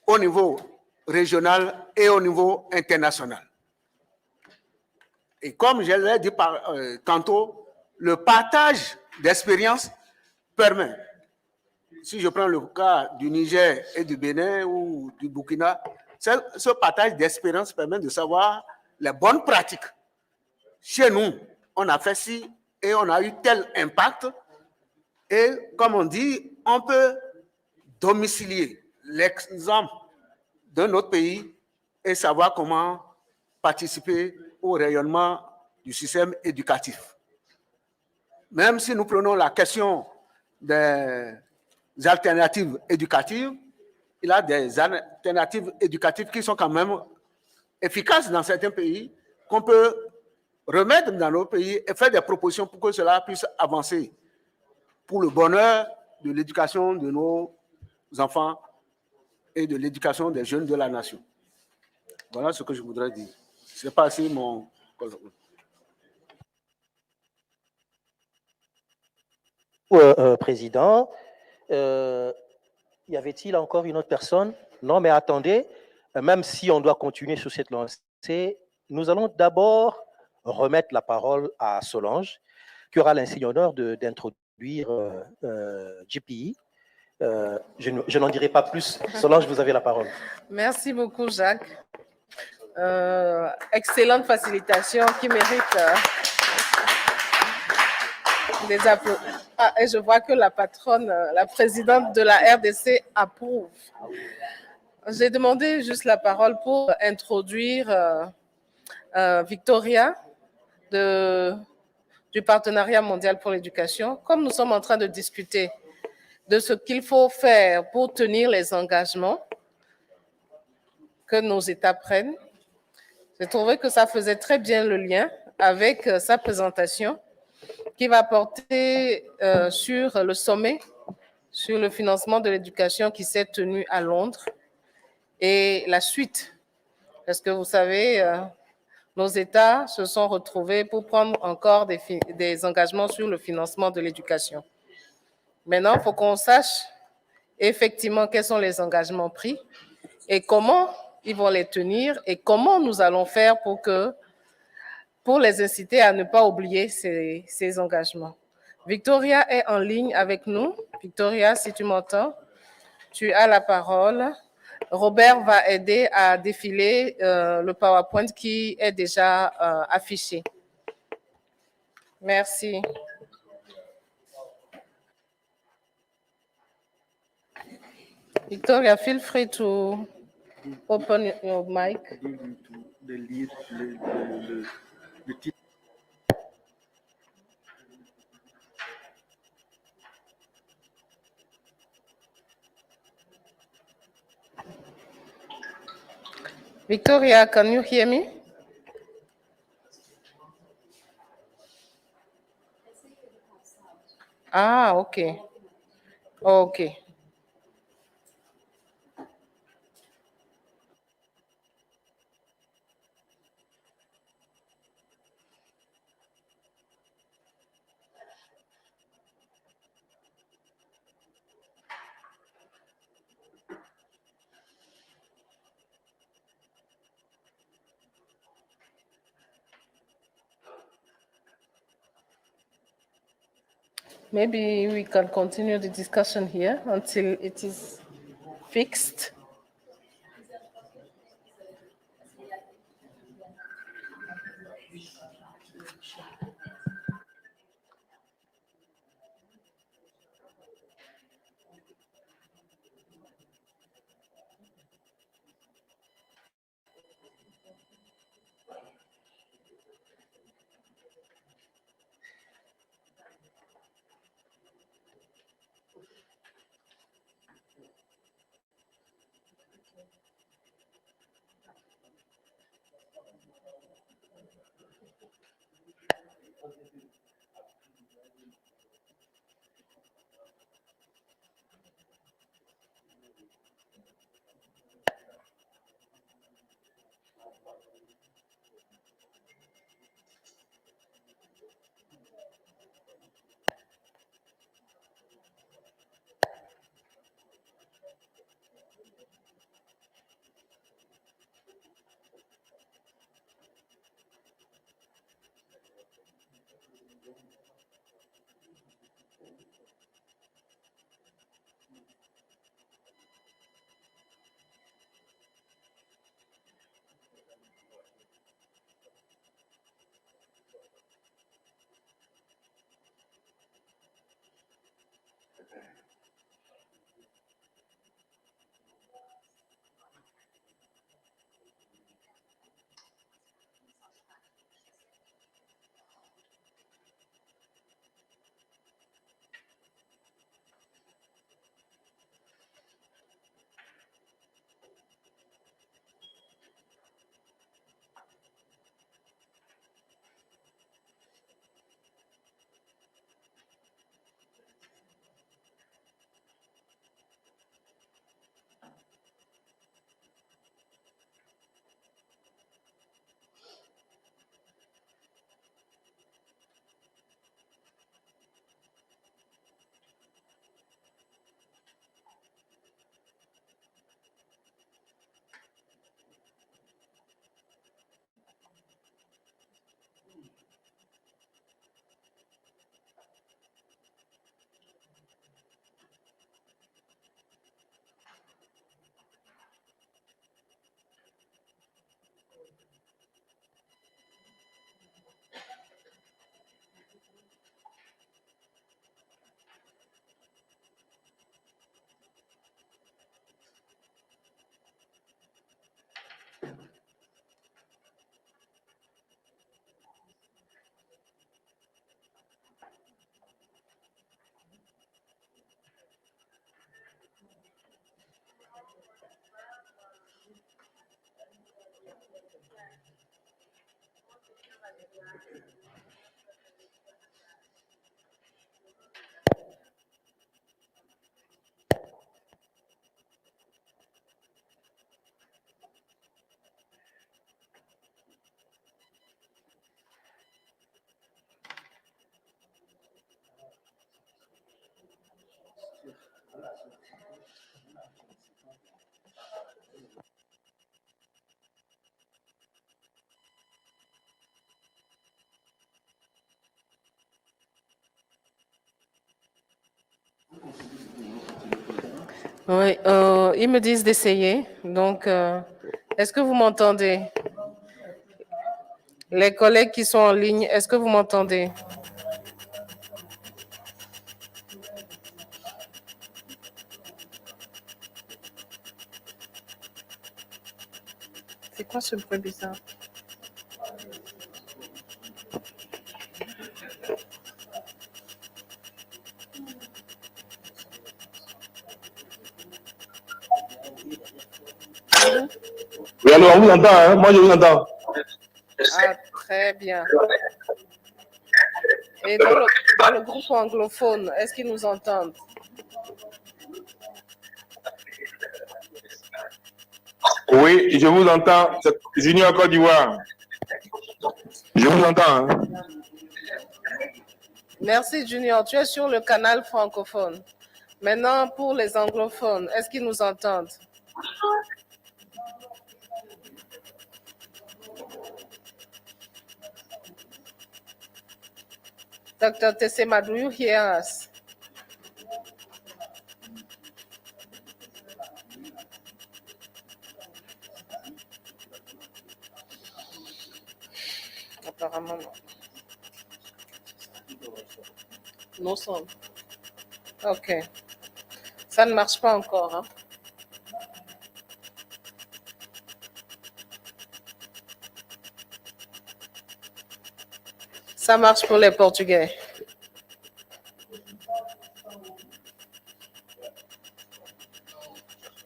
au niveau régional et au niveau international. Et comme je l'ai dit tantôt, le partage d'expériences permet, si je prends le cas du Niger et du Bénin ou du Burkina, ce partage d'expériences permet de savoir les bonnes pratiques. Chez nous, on a fait ci et on a eu tel impact. Et comme on dit, on peut domicilier l'exemple d'un autre pays et savoir comment participer au rayonnement du système éducatif. Même si nous prenons la question des alternatives éducatives, il y a des alternatives éducatives qui sont quand même efficaces dans certains pays, qu'on peut remettre dans nos pays et faire des propositions pour que cela puisse avancer pour le bonheur de l'éducation de nos enfants et de l'éducation des jeunes de la nation. Voilà ce que je voudrais dire. C'est pas assez mon... Président, y avait-il encore une autre personne? Non, mais attendez, même si on doit continuer sur cette lancée, nous allons d'abord remettre la parole à Solange, qui aura l'insigne honneur d'introduire GPI. Je n'en dirai pas plus. Solange, vous avez la parole. Merci beaucoup, Jacques. Excellente facilitation qui mérite des applaudissements. Ah, et je vois que la patronne, la présidente de la RDC approuve. J'ai demandé juste la parole pour introduire Victoria du Partenariat mondial pour l'éducation. Comme nous sommes en train de discuter de ce qu'il faut faire pour tenir les engagements que nos États prennent, j'ai trouvé que ça faisait très bien le lien avec sa présentation qui va porter sur le sommet sur le financement de l'éducation qui s'est tenu à Londres et la suite. Parce que vous savez, nos États se sont retrouvés pour prendre encore des engagements sur le financement de l'éducation. Maintenant, il faut qu'on sache effectivement quels sont les engagements pris et comment ils vont les tenir et comment nous allons faire pour les inciter à ne pas oublier ces engagements. Victoria est en ligne avec nous. Victoria, si tu m'entends, tu as la parole. Robert va aider à défiler le PowerPoint qui est déjà affiché. Merci. Victoria, feel free to open your mic. Victoria, can you hear me? Ah, okay. Okay. Maybe we can continue the discussion here until it is fixed. Oui, ils me disent d'essayer. Donc, est-ce que vous m'entendez? Les collègues qui sont en ligne, est-ce que vous m'entendez? C'est quoi ce bruit bizarre? Oui, alors on vous entend, hein? Moi je vous entends. Ah, très bien. Et dans le groupe anglophone, est-ce qu'ils nous entendent? Oui, je vous entends. C'est Junior Côte d'Ivoire. Je vous entends. Hein? Merci Junior, tu es sur le canal francophone. Maintenant, pour les anglophones, est-ce qu'ils nous entendent? Dr. Tessema, do you hear us? Apparemment, non. No son. Ok. Ça ne marche pas encore. Hein? Ça marche pour les Portugais.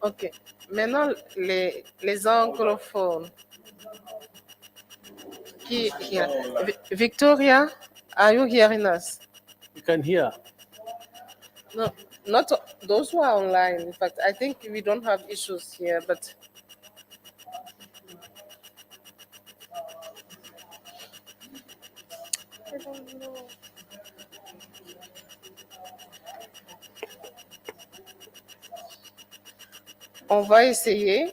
Ok. Maintenant, les anglophones. Victoria, Are you hearing us? You can hear. No, not those who are online. In fact, I think we don't have issues here, but I don't know. On va essayer.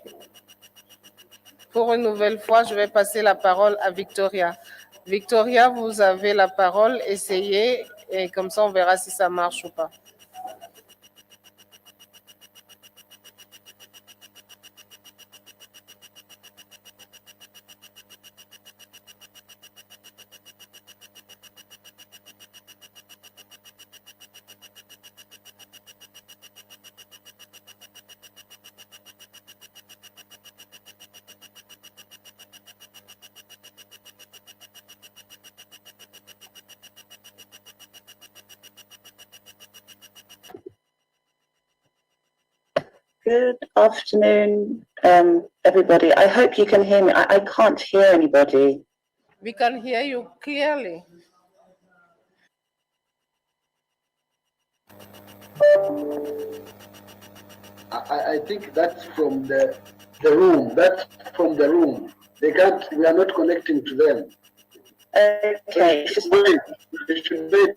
Pour une nouvelle fois, je vais passer la parole à Victoria. Victoria, vous avez la parole. Essayez et comme ça, on verra si ça marche ou pas. Good afternoon, everybody. I hope you can hear me. I can't hear anybody. We can hear you clearly. I think that's from the room. That's from the room. They can't. We are not connecting to them. Okay. They should wait.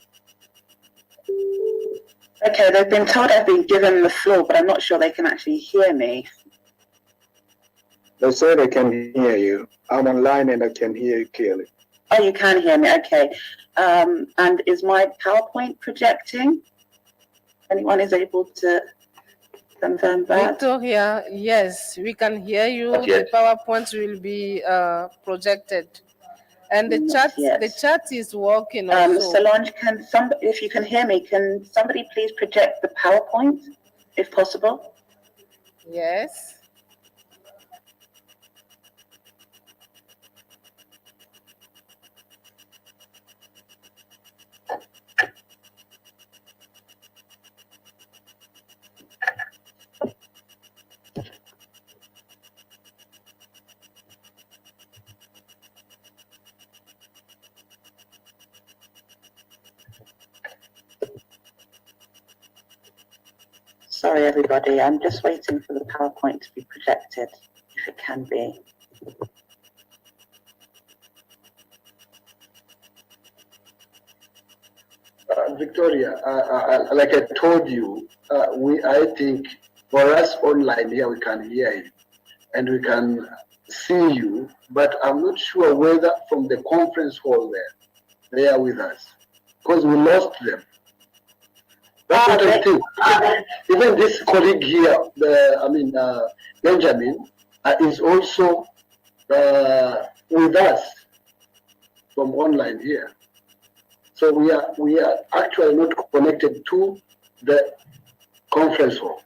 Okay, they've been told I've been given the floor, but I'm not sure they can actually hear me. They say they can hear you. I'm online and I can hear you clearly. Oh, you can hear me. Okay. And is my PowerPoint projecting? Anyone is able to confirm that? Victoria, yes, we can hear you. The PowerPoint will be projected. And the chat is working also. Solange, if you can hear me, can somebody please project the PowerPoint, if possible? Yes. Sorry, everybody. I'm just waiting for the PowerPoint to be projected, if it can be. Victoria, like I told you, I think for us online here, we can hear you and we can see you, but I'm not sure whether from the conference hall they are with us because we lost them. That's what I think. Even this colleague here, Benjamin, is also with us from online here. So we are actually not connected to the conference hall.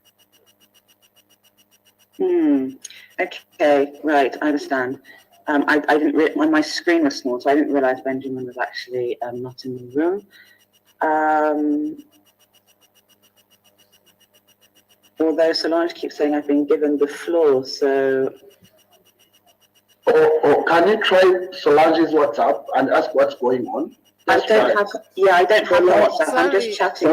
Okay, right, I understand. I didn't my screen was small, so I didn't realize Benjamin was actually not in the room. Although Solange keeps saying I've been given the floor, so. Or can you try Solange's WhatsApp and ask what's going on? I don't have WhatsApp. I'm just chatting.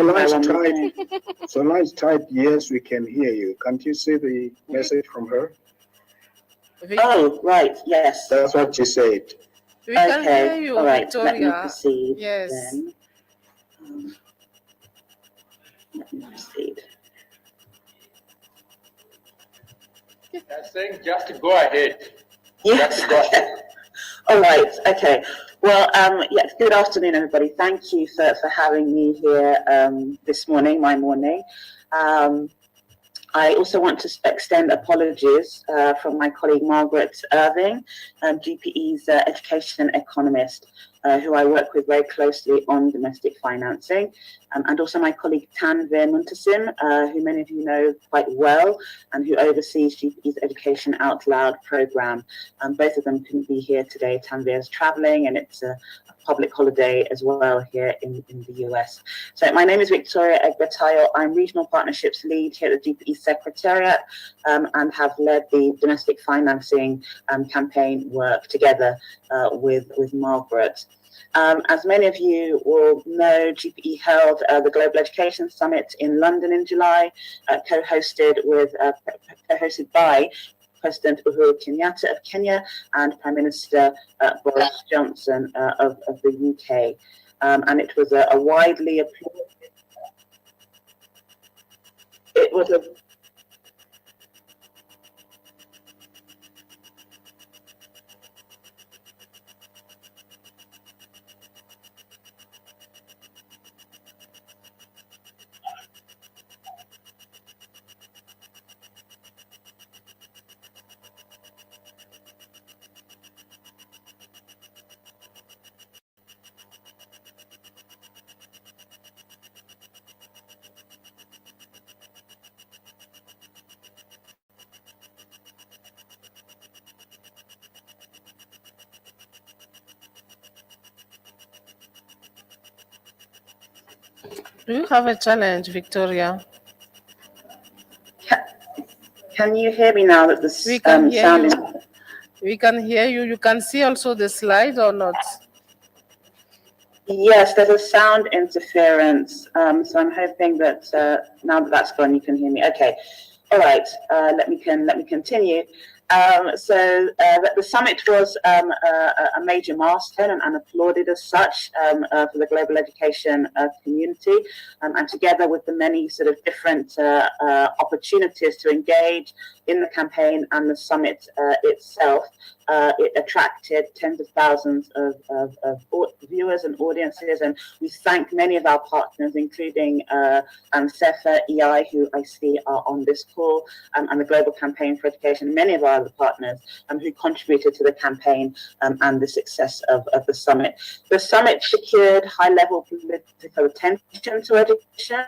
Solange typed, yes, we can hear you. Can't you see the message from her? Oh, right, yes. That's what she said. We can hear you, all right, Victoria. let me proceed. Yes. Then. Let me proceed. They're saying just go ahead. Yes. All right. Okay. Well, yes. Good afternoon, everybody. Thank you for having me here this morning, my morning. I also want to extend apologies from my colleague Margaret Irving, GPE's education economist, who I work with very closely on domestic financing, and also my colleague Tanvir Muntasim, who many of you know quite well, and who oversees GPE's Education Out Loud program. Both of them couldn't be here today. Tanvir is traveling, and it's a public holiday as well here in the US. So my name is Victoria Egbatayo. I'm Regional Partnerships Lead here at the GPE Secretariat, and have led the domestic financing campaign work together with Margaret. As many of you will know, GPE held the Global Education Summit in London in July, co-hosted by President Uhuru Kenyatta of Kenya and Prime Minister Boris Johnson of the UK. And it was a widely applauded. It was a Do you have a challenge, Victoria? Can you hear me now that the We can hear sound you. is... We can hear you. You can see also the slide or not? Yes, there's a sound interference. So I'm hoping that now that that's gone, you can hear me. Okay. All right. Let me continue. The summit was a major milestone and applauded as such for the global education community, and together with the many sort of different opportunities to engage in the campaign and the summit itself, it attracted tens of thousands of viewers and audiences, and we thank many of our partners, including SEFA, EI, who I see are on this call, and the Global Campaign for Education, many of our other partners who contributed to the campaign and the success of the summit. The summit secured high-level political attention to education,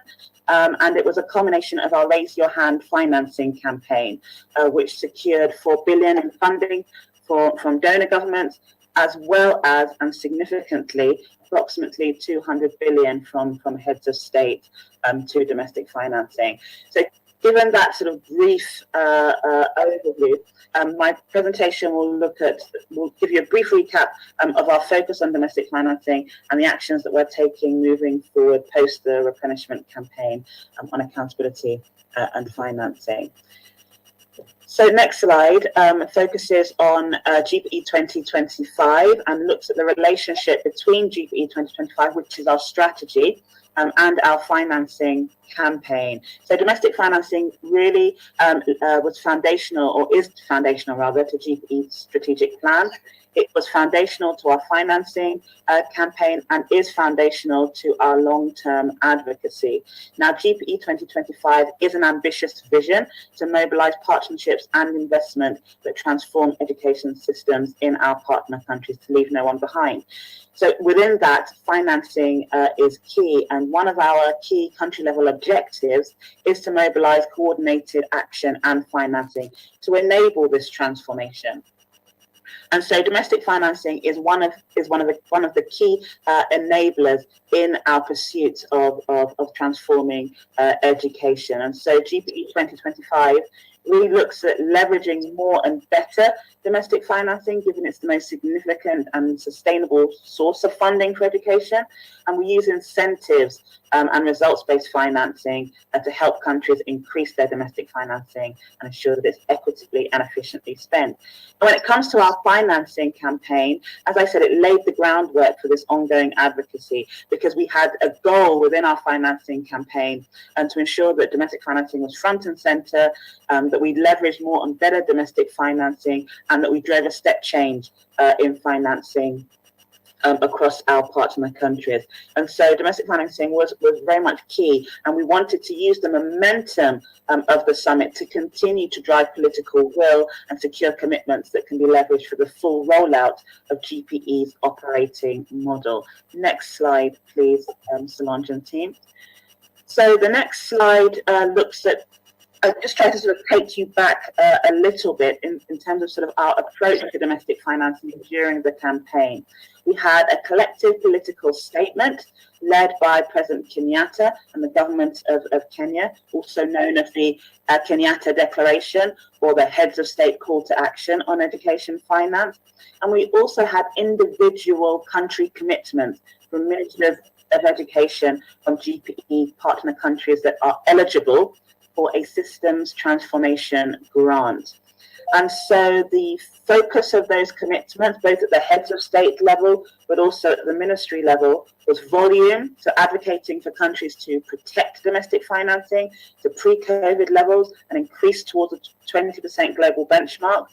and it was a culmination of our Raise Your Hand financing campaign, which secured $4 billion in funding from donor governments, as well as, and significantly, approximately $200 billion from heads of state to domestic financing. So given that sort of brief overview, my presentation will give you a brief recap of our focus on domestic financing and the actions that we're taking moving forward post the replenishment campaign on accountability and financing. So next slide focuses on GPE 2025 and looks at the relationship between GPE 2025, which is our strategy, and our financing campaign. So domestic financing really was foundational, or is foundational rather, to GPE's strategic plan. It was foundational to our financing campaign and is foundational to our long-term advocacy. Now, GPE 2025 is an ambitious vision to mobilize partnerships and investment that transform education systems in our partner countries to leave no one behind. So within that, financing is key, and one of our key country-level objectives is to mobilize coordinated action and financing to enable this transformation. And so domestic financing is one of the key enablers in our pursuit of transforming education. And so GPE 2025 really looks at leveraging more and better domestic financing, given it's the most significant and sustainable source of funding for education. And we use incentives and results-based financing to help countries increase their domestic financing and ensure that it's equitably and efficiently spent. And when it comes to our financing campaign, as I said, it laid the groundwork for this ongoing advocacy, because we had a goal within our financing campaign to ensure that domestic financing was front and center, that we leveraged more and better domestic financing, and that we drove a step change in financing across our partner countries. And so domestic financing was very much key, and we wanted to use the momentum of the summit to continue to drive political will and secure commitments that can be leveraged for the full rollout of GPE's operating model. Next slide, please, Solange and team. So the next slide looks at I'll just try to sort of take you back a little bit in terms of sort of our approach to domestic financing during the campaign. We had a collective political statement led by President Kenyatta and the government of Kenya, also known as the Kenyatta Declaration, or the Heads of State Call to Action on Education Finance. And we also had individual country commitments from ministers of education from GPE partner countries that are eligible for a systems transformation grant. And so the focus of those commitments, both at the heads of state level, but also at the ministry level, was volume, so advocating for countries to protect domestic financing to pre-COVID levels and increase towards a 20% global benchmark,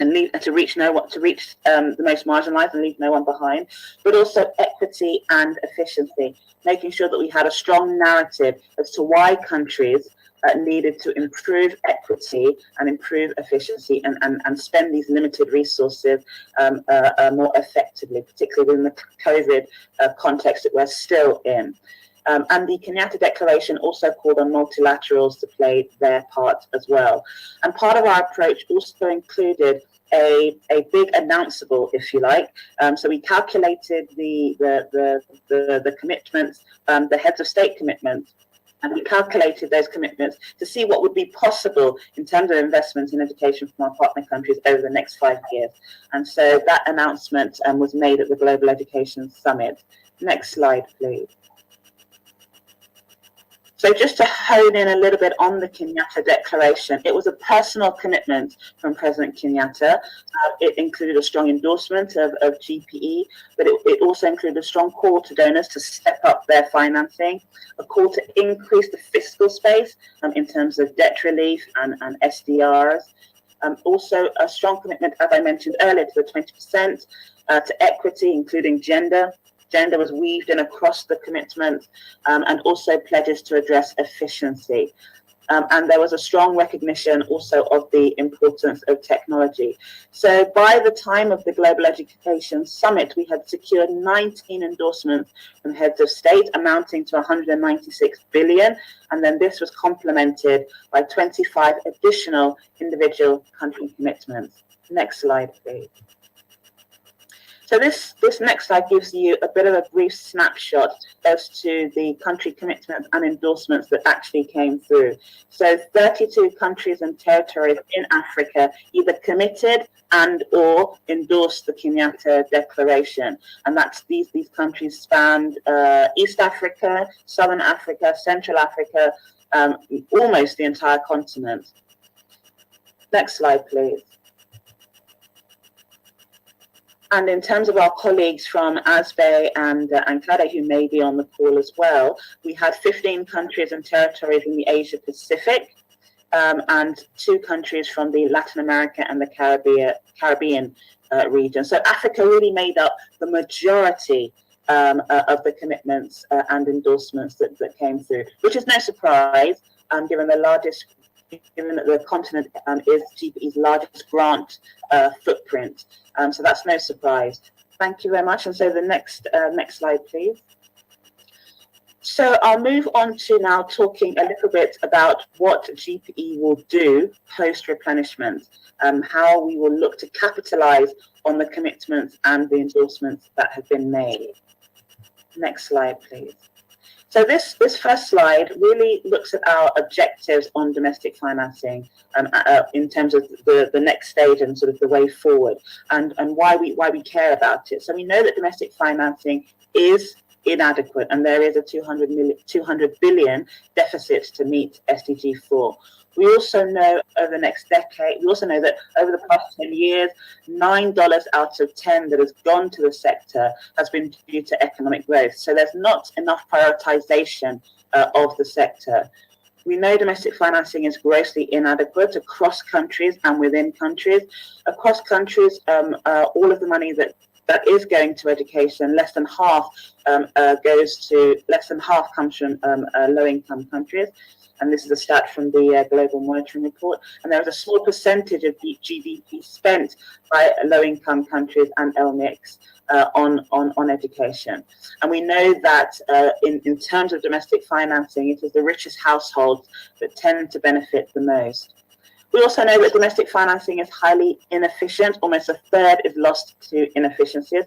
and to reach the most marginalized and leave no one behind, but also equity and efficiency, making sure that we had a strong narrative as to why countries needed to improve equity and improve efficiency and spend these limited resources more effectively, particularly in the COVID context that we're still in. And the Kenyatta Declaration also called on multilaterals to play their part as well. And part of our approach also included a big announceable, if you like. So we calculated the commitments, the heads of state commitments, and we calculated those commitments to see what would be possible in terms of investments in education from our partner countries over the next 5 years. And so that announcement was made at the Global Education Summit. Next slide, please. So just to hone in a little bit on the Kenyatta Declaration, it was a personal commitment from President Kenyatta. It included a strong endorsement of GPE, but it also included a strong call to donors to step up their financing, a call to increase the fiscal space in terms of debt relief and SDRs. Also a strong commitment, as I mentioned earlier, to the 20%, to equity, including gender. Gender was weaved in across the commitment, and also pledges to address efficiency. And there was a strong recognition also of the importance of technology. So by the time of the Global Education Summit, we had secured 19 endorsements from heads of state amounting to 196 billion. And then this was complemented by 25 additional individual country commitments. Next slide, please. So this next slide gives you a bit of a brief snapshot as to the country commitments and endorsements that actually came through. So 32 countries and territories in Africa either committed and or endorsed the Kenyatta Declaration. And that's these countries spanned East Africa, Southern Africa, Central Africa, almost the entire continent. Next slide, please. And in terms of our colleagues from ASBE and CADE, who may be on the call as well, we had 15 countries and territories in the Asia Pacific, and 2 countries from the Latin America and the Caribbean region. So Africa really made up the majority of the commitments and endorsements that came through, which is no surprise, given that the continent is GPE's largest grant footprint. So that's no surprise. Thank you very much. And so the next slide, please. So I'll move on to now talking a little bit about what GPE will do post-replenishment, how we will look to capitalize on the commitments and the endorsements that have been made. Next slide, please. So this first slide really looks at our objectives on domestic financing in terms of the next stage and sort of the way forward, and why we care about it. So we know that domestic financing is inadequate, and there is a 200 billion deficit to meet SDG 4. We also know over the next decade, we also know that over the past 10 years, $9 out of 10 that has gone to the sector has been due to economic growth. So there's not enough prioritization of the sector. We know domestic financing is grossly inadequate across countries and within countries. Across countries, all of the money that that is going to education, less than half comes from low-income countries. And this is a stat from the Global Monitoring Report. And there is a small percentage of GDP spent by low-income countries and LMICs on education. And we know that in terms of domestic financing, it is the richest households that tend to benefit the most. We also know that domestic financing is highly inefficient. Almost a third is lost to inefficiencies.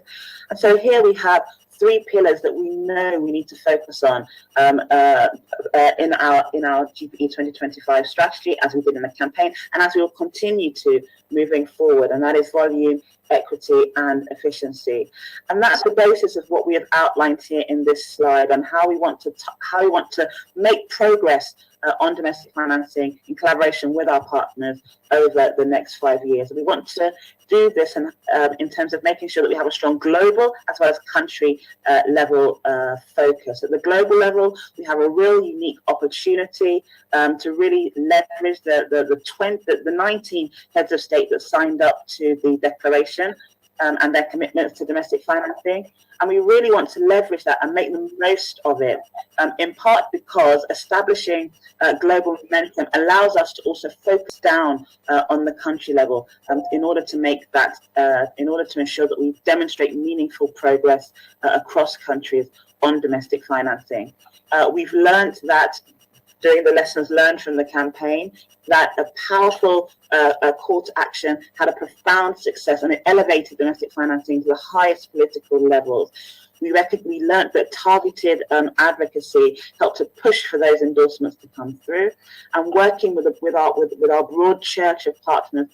And so here we have three pillars that we know we need to focus on in our GPE 2025 strategy, as we did in the campaign, and as we will continue to moving forward. And that is volume, equity, and efficiency. And that's the basis of what we have outlined here in this slide, on how we want to make progress on domestic financing in collaboration with our partners over the next 5 years. We want to do this in terms of making sure that we have a strong global as well as country level focus. At the global level, we have a real unique opportunity to really leverage the 19 heads of state that signed up to the declaration and their commitments to domestic financing. And we really want to leverage that and make the most of it, in part because establishing global momentum allows us to also focus down on the country level in order to make that, in order to ensure that we demonstrate meaningful progress across countries on domestic financing. We've learned that during the lessons learned from the campaign, that a powerful call to action had a profound success, and it elevated domestic financing to the highest political levels. We learned that targeted advocacy helped to push for those endorsements to come through, and working with our broad church of partners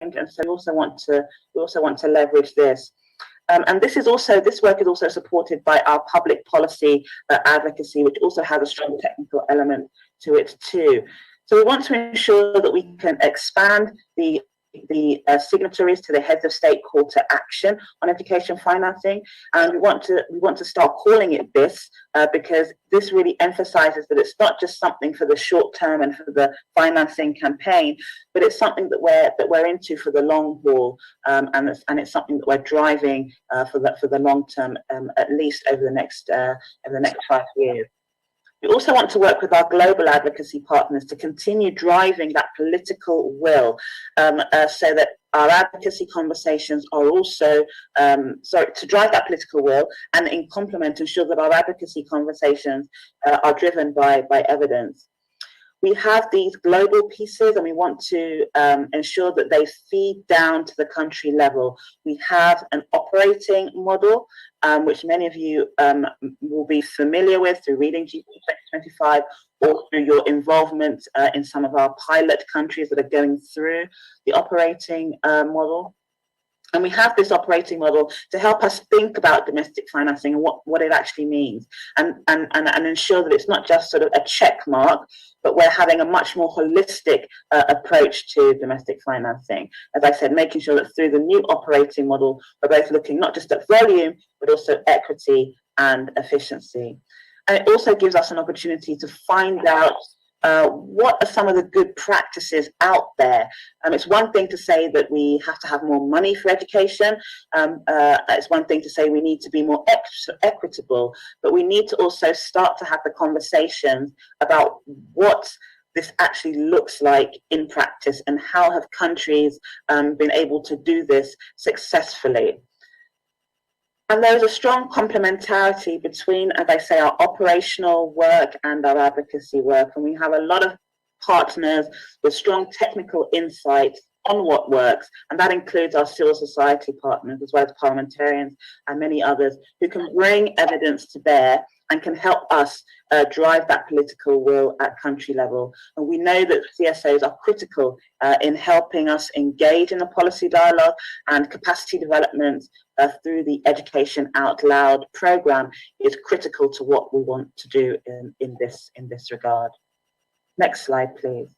and so we also want to leverage this. And this work is also supported by our public policy advocacy, which also has a strong technical element to it too. So we want to ensure that we can expand the signatories to the heads of state call to action on education financing, and we want to start calling it this because this really emphasizes that it's not just something for the short term and for the financing campaign, but it's something that we're into for the long haul, and it's something that we're driving for the long term, at least over the next 5 years. We also want to work with our global advocacy partners to continue driving that political will, so that our advocacy conversations are also, to drive that political will and in complement ensure that our advocacy conversations are driven by evidence. We have these global pieces and we want to ensure that they feed down to the country level. We have an operating model, which many of you will be familiar with through reading GP 2025 or through your involvement in some of our pilot countries that are going through the operating model. And we have this operating model to help us think about domestic financing and what it actually means, and ensure that it's not just sort of a check mark, but we're having a much more holistic approach to domestic financing. As I said, making sure that through the new operating model, we're both looking not just at volume, but also equity and efficiency. And it also gives us an opportunity to find out what are some of the good practices out there. It's one thing to say that we have to have more money for education. It's one thing to say we need to be more equitable, but we need to also start to have the conversations about what this actually looks like in practice and how have countries been able to do this successfully. And there's a strong complementarity between, as I say, our operational work and our advocacy work. And we have a lot of partners with strong technical insight on what works. And that includes our civil society partners, as well as parliamentarians and many others who can bring evidence to bear and can help us drive that political will at country level. And we know that CSOs are critical in helping us engage in the policy dialogue, and capacity development through the Education Out Loud program is critical to what we want to do in this regard. Next slide, please.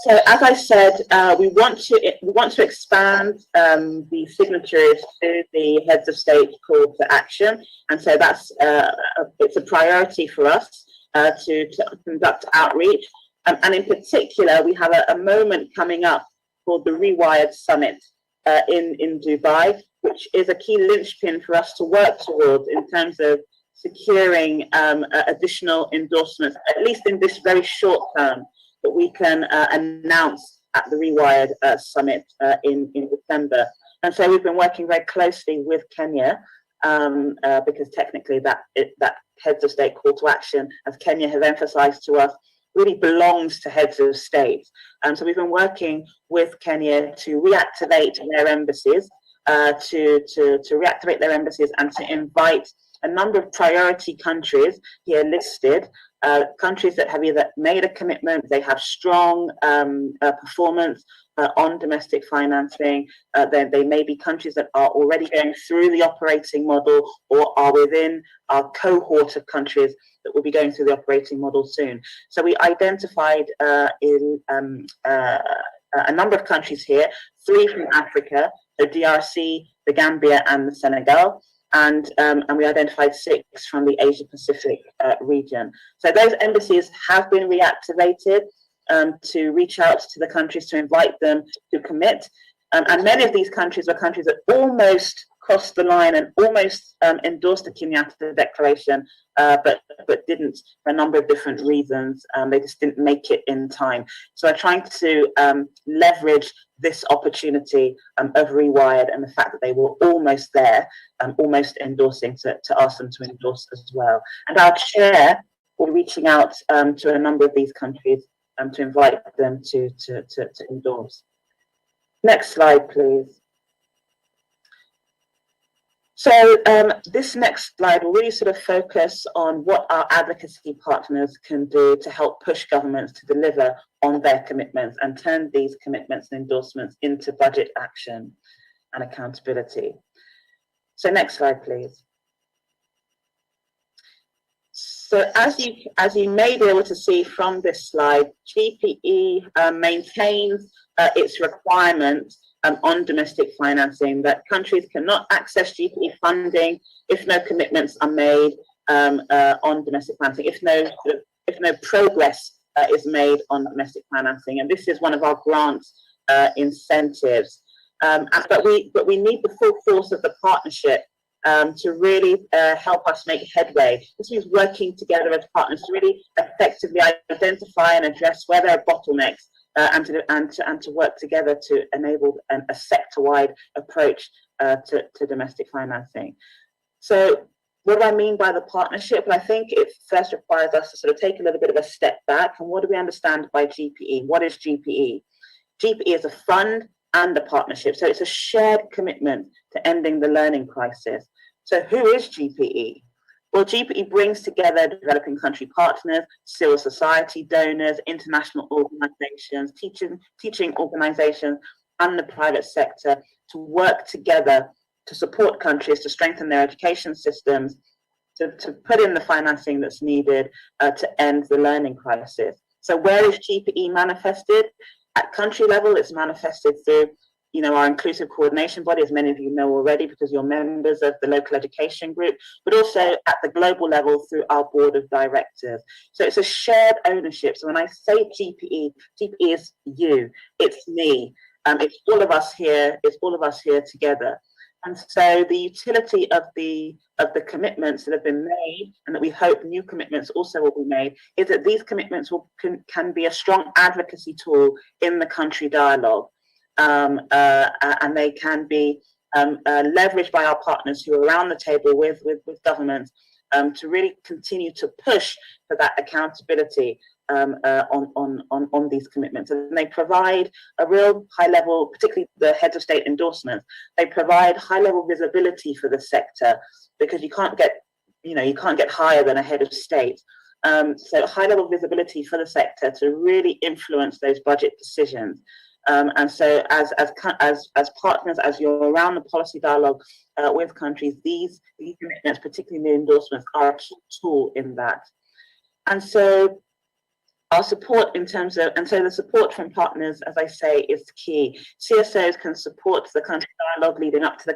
So, as I said, we want to expand the signatories to the Heads of State call to action, and so that's it's a priority for us to conduct outreach. And in particular, we have a moment coming up called the Rewired Summit in Dubai, which is a key linchpin for us to work towards in terms of securing additional endorsements, at least in this very short term, that we can announce at the Rewired Summit in December. And so we've been working very closely with Kenya because technically that Heads of State call to action, as Kenya have emphasized to us, really belongs to heads of state. So we've been working with Kenya to reactivate their embassies, to reactivate their embassies and to invite a number of priority countries here listed, countries that have either made a commitment, they have strong performance on domestic financing, they may be countries that are already going through the operating model or are within our cohort of countries that will be going through the operating model soon. So we identified a number of countries here, 3 from Africa, the DRC, the Gambia and the Senegal. And we identified 6 from the Asia Pacific region. So those embassies have been reactivated to reach out to the countries to invite them to commit. And many of these countries were countries that almost crossed the line and almost endorsed the Kenyatta Declaration, but didn't for a number of different reasons. They just didn't make it in time. So we're trying to leverage this opportunity of Rewired and the fact that they were almost there, almost endorsing, to ask them to endorse as well. And our chair will be reaching out to a number of these countries to invite them to endorse. Next slide, please. So this next slide will really sort of focus on what our advocacy partners can do to help push governments to deliver on their commitments and turn these commitments and endorsements into budget action and accountability. So next slide, please. So as you may be able to see from this slide, GPE maintains its requirements on domestic financing, that countries cannot access GPE funding if no commitments are made on domestic financing, if no progress is made on domestic financing. And this is one of our grant incentives. But we need the full force of the partnership to really help us make headway. This means working together as partners to really effectively identify and address where there are bottlenecks, and to work together to enable a sector-wide approach to domestic financing. So What do I mean by the partnership? Well, I think it first requires us to sort of take a little bit of a step back. And what do we understand by GPE? What is GPE? GPE is a fund and a partnership. So it's a shared commitment to ending the learning crisis. So who is GPE? Well, GPE brings together developing country partners, civil society donors, international organizations, teaching organizations, and the private sector to work together to support countries to strengthen their education systems, to put in the financing that's needed to end the learning crisis. So where is GPE manifested? At country level, it's manifested through our inclusive coordination body, as many of you know already, because you're members of the local education group, but also at the global level through our board of directors. So it's a shared ownership. So when I say GPE, GPE is you, it's me, it's all of us here, together. And so the utility of the commitments that have been made, and that we hope new commitments also will be made, is that these commitments can be a strong advocacy tool in the country dialogue. And they can be leveraged by our partners who are around the table with governments to really continue to push for that accountability on these commitments. And they provide a real high level, particularly the heads of state endorsements, they provide high level visibility for the sector, because you can't get higher than a head of state. So high level visibility for the sector to really influence those budget decisions. And so as partners, as you're around the policy dialogue with countries, these commitments, particularly the endorsements, are a key tool in that. And so our support the support from partners, as I say, is key. CSOs can support the country dialogue leading up to the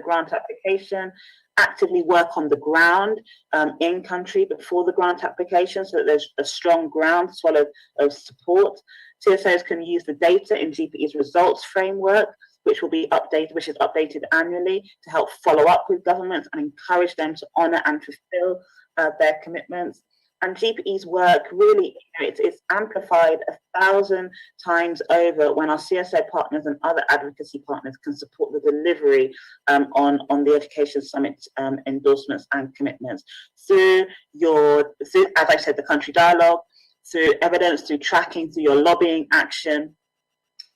grant application, actively work on the ground in country before the grant application, so that there's a strong groundswell of support. CSOs can use the data in GPE's results framework, which is updated annually, to help follow up with governments and encourage them to honour and fulfil their commitments. And GPE's work really, it's amplified 1,000 times over when our CSO partners and other advocacy partners can support the delivery on the Education Summit endorsements and commitments through, as I said, the country dialogue, through evidence, through tracking, through your lobbying action,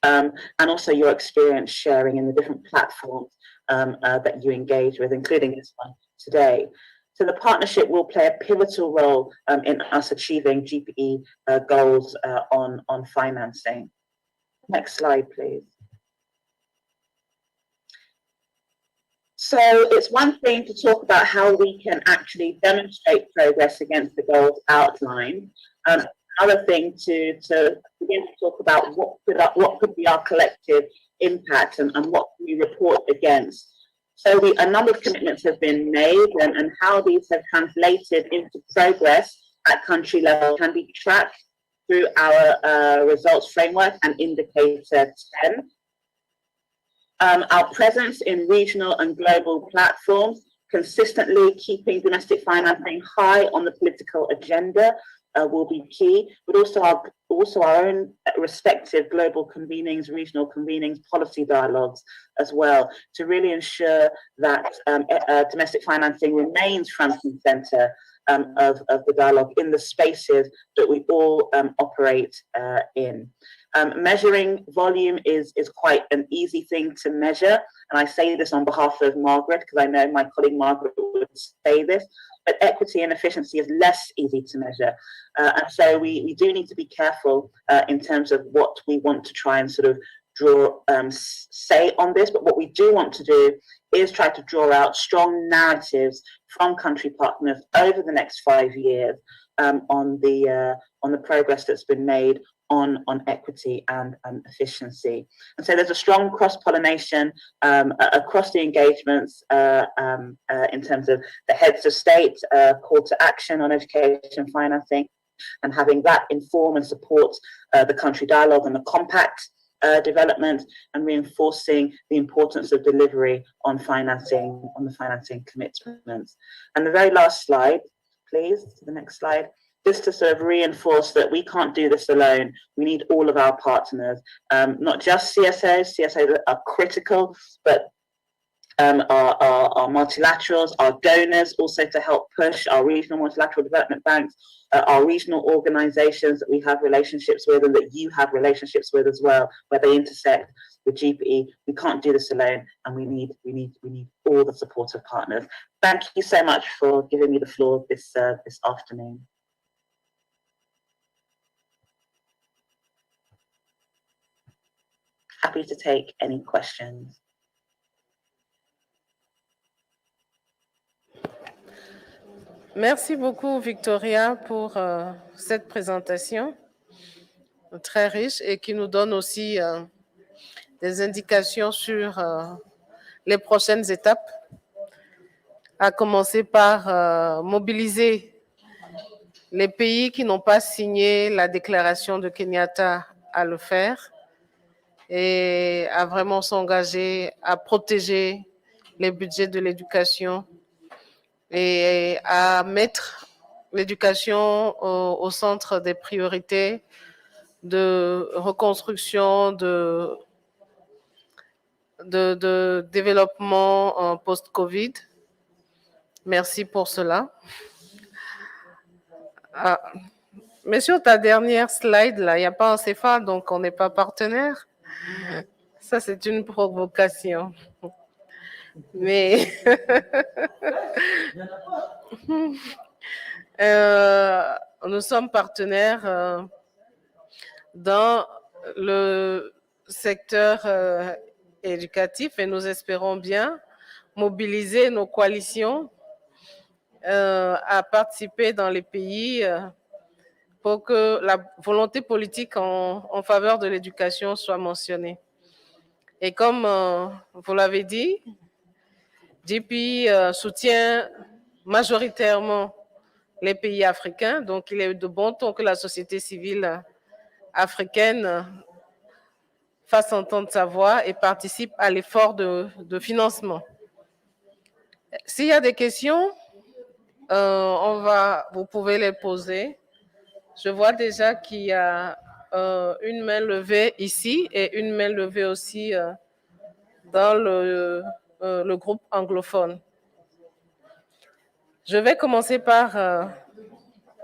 and also your experience sharing in the different platforms that you engage with, including this one today. So the partnership will play a pivotal role in us achieving GPE goals on financing. Next slide, please. So it's one thing to talk about how we can actually demonstrate progress against the goals outlined. Another thing to begin to talk about what could be our collective impact and what we report against. So a number of commitments have been made, and how these have translated into progress at country level can be tracked through our results framework and indicator 10. Our presence in regional and global platforms, consistently keeping domestic financing high on the political agenda, will be key, but also our own respective global convenings, regional convenings, policy dialogues as well, to really ensure that domestic financing remains front and centre of the dialogue in the spaces that we all operate in. Measuring volume is quite an easy thing to measure, and I say this on behalf of Margaret, because I know my colleague Margaret would say this, but equity and efficiency is less easy to measure. And so we do need to be careful in terms of what we want to try and sort of say on this, but what we do want to do is try to draw out strong narratives from country partners over the next 5 years on the progress that's been made on equity and efficiency. And so there's a strong cross-pollination across the engagements in terms of the heads of state call to action on education financing, and having that inform and support the country dialogue and the compact development, and reinforcing the importance of delivery on financing, on the financing commitments. And the very last slide, please, to the next slide, just to sort of reinforce that we can't do this alone. We need all of our partners, not just CSOs. CSOs are critical, but our multilaterals, our donors, also to help push our regional multilateral development banks, our regional organizations that we have relationships with and that you have relationships with as well, where they intersect with GPE. We can't do this alone, and we need all the support of partners. Thank you so much for giving me the floor this afternoon. Happy to take any questions. Merci beaucoup, Victoria, pour cette présentation très riche et qui nous donne aussi des indications sur les prochaines étapes, à commencer par mobiliser les pays qui n'ont pas signé la déclaration de Kenyatta à le faire et à vraiment s'engager à protéger les budgets de l'éducation et à mettre l'éducation au centre des priorités de reconstruction, de développement post-Covid. Merci pour cela. Mais sur ta dernière slide, là, il n'y a pas un CFA, donc on n'est pas partenaire. Ça, c'est une provocation. Mais nous sommes partenaires dans le secteur éducatif et nous espérons bien mobiliser nos coalitions à participer dans les pays pour que la volonté politique en faveur de l'éducation soit mentionnée. Et comme vous l'avez dit, GPE soutient majoritairement les pays africains, donc il est de bon ton que la société civile africaine fasse entendre sa voix et participe à l'effort de financement. S'il y a des questions, vous pouvez les poser. Je vois déjà qu'il y a une main levée ici et une main levée aussi dans le groupe anglophone. Je vais commencer par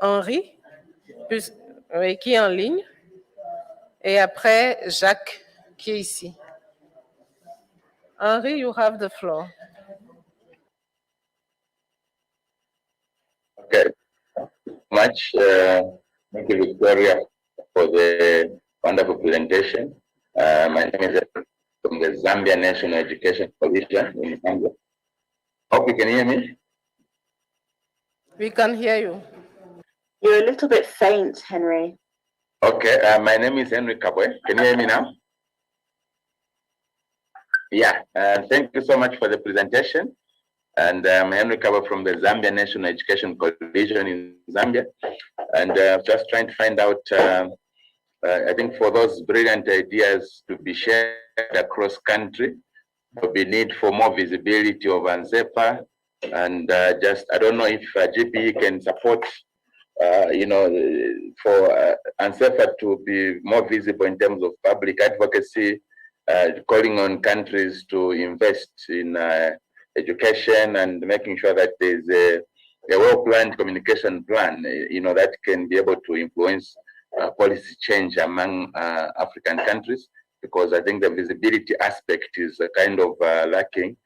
Henri, qui est en ligne, et après Jacques, qui est ici. Henri, you have the floor. Okay, much. Thank you, Victoria, for the wonderful presentation. My name is from the Zambia National Education Coalition in Zambia. Hope you can hear me. We can hear you. You're a little bit faint, Henry. Okay, my name is Henry Kabwe. Can you hear me now? Yeah, thank you so much for the presentation. And I'm Henry Kabwe from the Zambia National Education Coalition in Zambia. And just trying to find out, I think for those brilliant ideas to be shared across country, there will be need for more visibility of ANSEPA. And I don't know if GPE can support, for ANSEPA to be more visible in terms of public advocacy, calling on countries to invest in education and making sure that there's a well-planned communication plan, that can be able to influence policy change among African countries, because I think the visibility aspect is kind of lacking.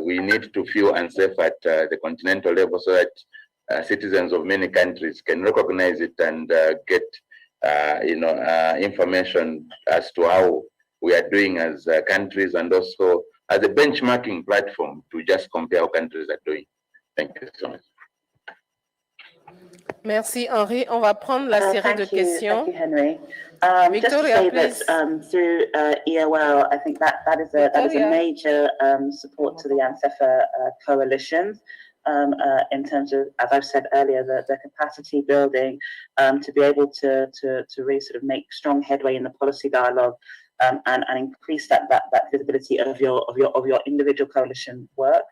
We need to feel unsafe at the continental level so that citizens of many countries can recognize it and get, information as to how we are doing as countries, and also as a benchmarking platform to just compare how countries are doing. Thank you so much. Merci Henri. On va prendre la série de questions. Thank you, Henry. Victoria, just to say that through EOL, I think that is a major support to the ANSEPA coalition in terms of, as I've said earlier, the capacity building to be able to really sort of make strong headway in the policy dialogue and increase that visibility of your individual coalition work.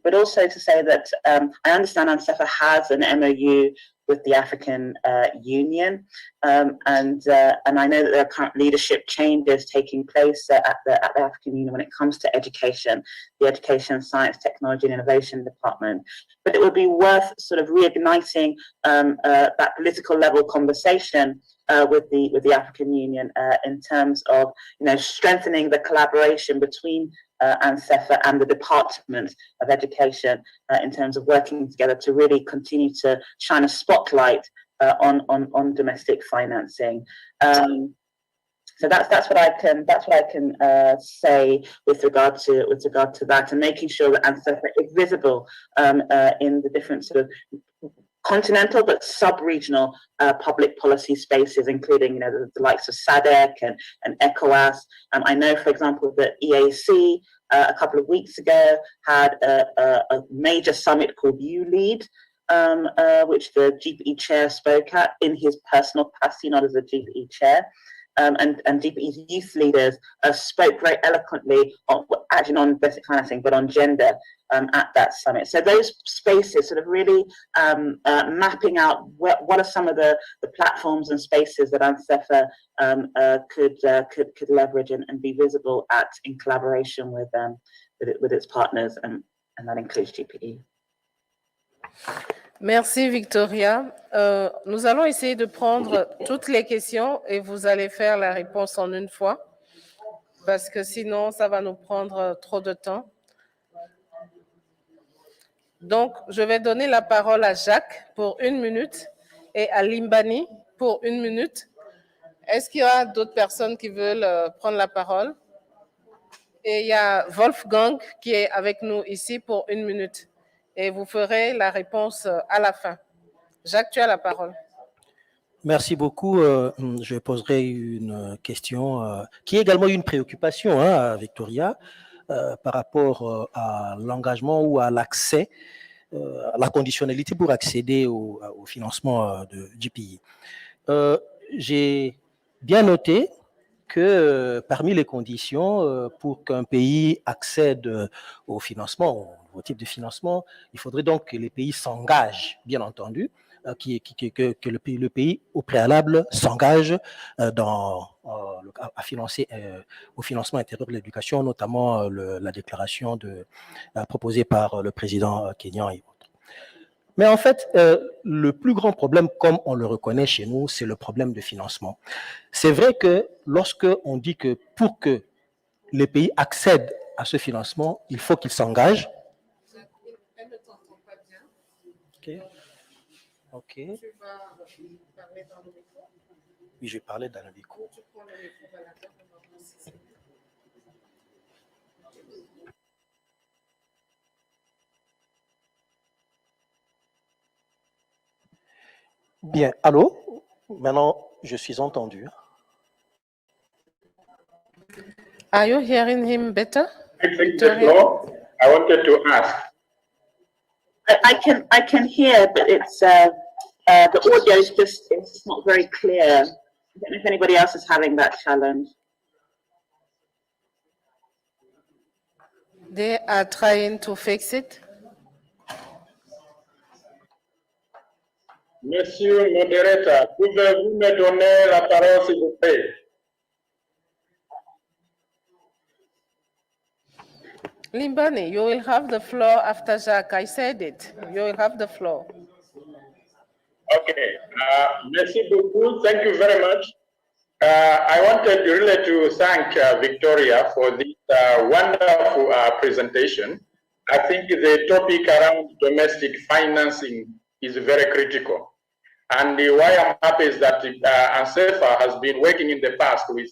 But also to say that I understand ANSEPA has an MOU the African Union, and I know that there are current leadership changes taking place at the African Union when it comes to education, the Education, Science, Technology and Innovation Department. But it would be worth sort of reigniting that political level conversation with the African Union in terms of strengthening the collaboration between ANSEFA and the Department of Education in terms of working together to really continue to shine a spotlight on domestic financing. So that's what I can say with regard to that, and making sure that ANSEFA is visible in the different sort of continental but sub-regional public policy spaces, including the likes of SADC and ECOWAS. I know, for example, that EAC a couple of weeks ago had a major summit called ULEAD, which the GPE chair spoke at in his personal capacity, not as a GPE chair. And GPE's youth leaders spoke very eloquently, actually not on basic financing, but on gender at that summit. So those spaces sort of really mapping out what are some of the platforms and spaces that ANSEFA could leverage and be visible at in collaboration with its partners, and that includes GPE. Merci Victoria. Nous allons essayer de prendre toutes les questions et vous allez faire la réponse en une fois, parce que sinon ça va nous prendre trop de temps. Donc, je vais donner la parole à Jacques pour 1 minute et à Limbani pour 1 minute. Est-ce qu'il y a d'autres personnes qui veulent prendre la parole? Et il y a Wolfgang qui est avec nous ici pour 1 minute. Et vous ferez la réponse à la fin. Jacques, tu as la parole. Merci beaucoup. Je poserai une question qui est également une préoccupation, Victoria, par rapport à l'engagement ou à l'accès, à la conditionnalité pour accéder au financement de GPI. J'ai bien noté que parmi les conditions pour qu'un pays accède au financement, au type de financement, il faudrait donc que les pays s'engagent, bien entendu, que le pays au préalable s'engage à financer au financement intérieur de l'éducation, notamment la déclaration proposée par le président kenyan et autres. Mais en fait, le plus grand problème, comme on le reconnaît chez nous, c'est le problème de financement. C'est vrai que lorsque on dit que pour que les pays accèdent à ce financement, il faut qu'ils s'engagent. Elle ne t'entend pas bien. Ok. Tu vas parler dans le micro? Oui, je vais parler dans le micro. Tu prends le micro à la tête, on va voir si c'est bien. Bien, allô? Maintenant, je suis entendu. Are you hearing him better? I wanted to ask. I can hear, but it's the audio is it's not very clear. I don't know if anybody else is having that challenge. They are trying to fix it. Monsieur le modérateur, pouvez-vous me donner la parole, s'il vous plaît? Limbani, you will have the floor after Jacques. I said it. You will have the floor. Okay. Merci beaucoup. Thank you very much. I wanted really to thank Victoria for this wonderful presentation. I think the topic around domestic financing is very critical. And why I'm happy is that ANSEFA has been working in the past with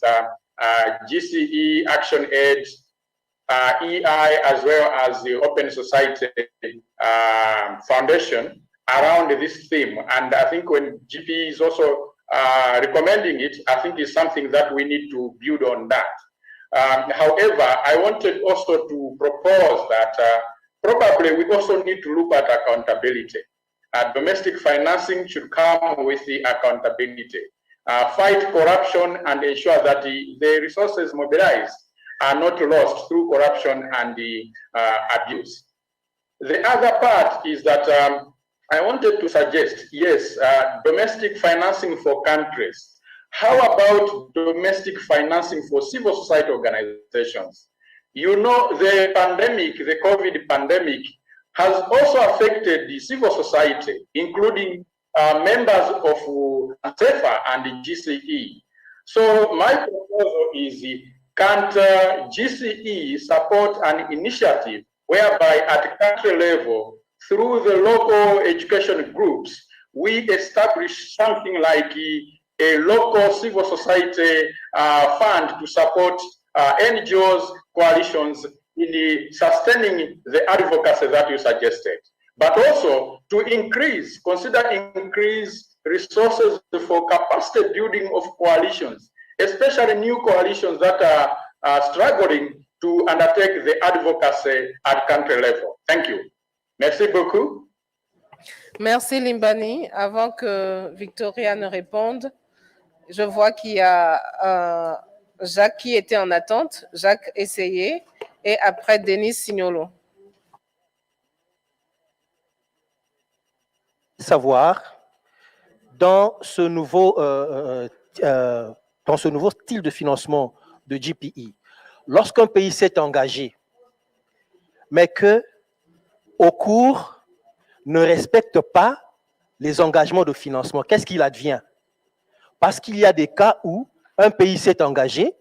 GCE, ActionAid, EI, as well as the Open Society Foundation around this theme. And I think when GP is also recommending it, I think it's something that we need to build on that. However, I wanted also to propose that probably we also need to look at accountability. Domestic financing should come with the accountability. Fight corruption and ensure that the resources mobilized are not lost through corruption and the abuse. The other part is that I wanted to suggest, yes, domestic financing for countries. How about domestic financing for civil society organizations? You know, the pandemic, the COVID pandemic, has also affected the civil society, including members of CEFA and GCE. So my proposal is, can't GCE support an initiative whereby at country level, through the local education groups, we establish something like a local civil society fund to support NGOs, coalitions in sustaining the advocacy that you suggested, but also to consider increase resources for capacity building of coalitions, especially new coalitions that are struggling to undertake the advocacy at country level. Thank you. Merci beaucoup. Merci Limbani. Avant que Victoria ne réponde, je vois qu'il y a Jacques qui était en attente. Jacques Essayé et après Denis Signolo. Savoir, dans ce nouveau style de financement de GPE, lorsqu'un pays s'est engagé, mais que au cours ne respecte pas les engagements de financement, qu'est-ce qu'il advient? Parce qu'il y a des cas où un pays s'est engagé,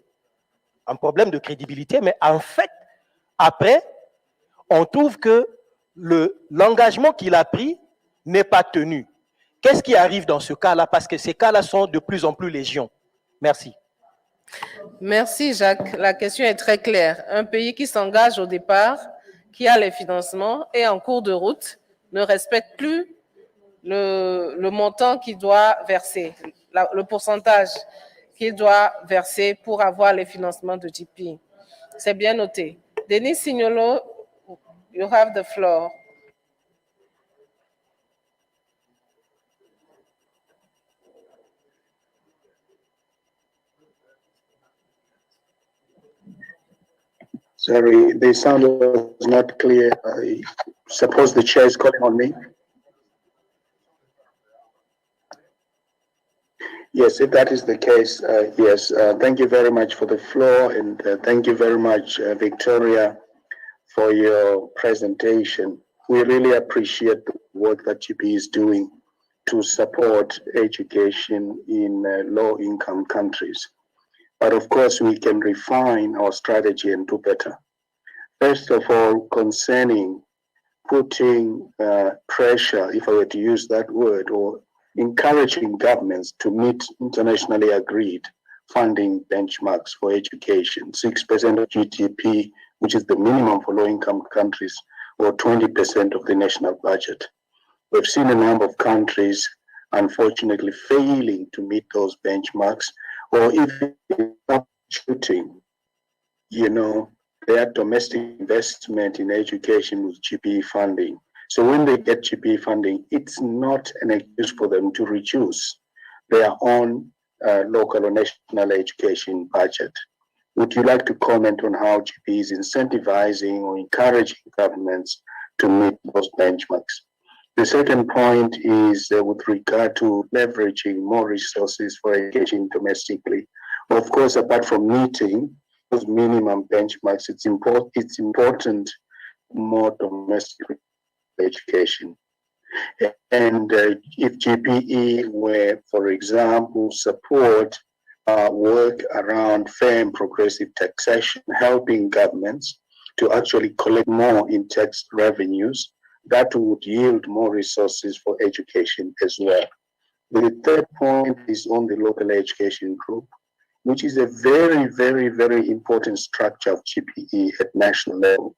un problème de crédibilité, mais en fait, après, on trouve que l'engagement qu'il a pris n'est pas tenu. Qu'est-ce qui arrive dans ce cas-là? Parce que ces cas-là sont de plus en plus légion. Merci. Merci Jacques. La question est très claire. Un pays qui s'engage au départ, qui a les financements et en cours de route ne respecte plus le montant qu'il doit verser, le pourcentage qu'il doit verser pour avoir les financements de GP. C'est bien noté. Denis Signolo, you have the floor. Sorry, the sound was not clear. I suppose the chair is calling on me. Yes, if that is the case, yes. Thank you very much for the floor, and thank you very much, Victoria, for your presentation. We really appreciate the work that GP is doing to support education in low-income countries. But of course, we can refine our strategy and do better. First of all, concerning putting pressure, if I were to use that word, or encouraging governments to meet internationally agreed funding benchmarks for education, 6% of GDP, which is the minimum for low-income countries, or 20% of the national budget. We've seen a number of countries, unfortunately, failing to meet those benchmarks, or even shooting, their domestic investment in education with GPE funding. So when they get GPE funding, it's not an excuse for them to reduce their own local or national education budget. Would you like to comment on how GPE is incentivizing or encouraging governments to meet those benchmarks? The second point is with regard to leveraging more resources for education domestically. Of course, apart from meeting those minimum benchmarks, it's important more domestic education. And if GPE were, for example, support work around fair and progressive taxation, helping governments to actually collect more in tax revenues, that would yield more resources for education as well. The third point is on the local education group, which is a very, very, very important structure of GPE at national level.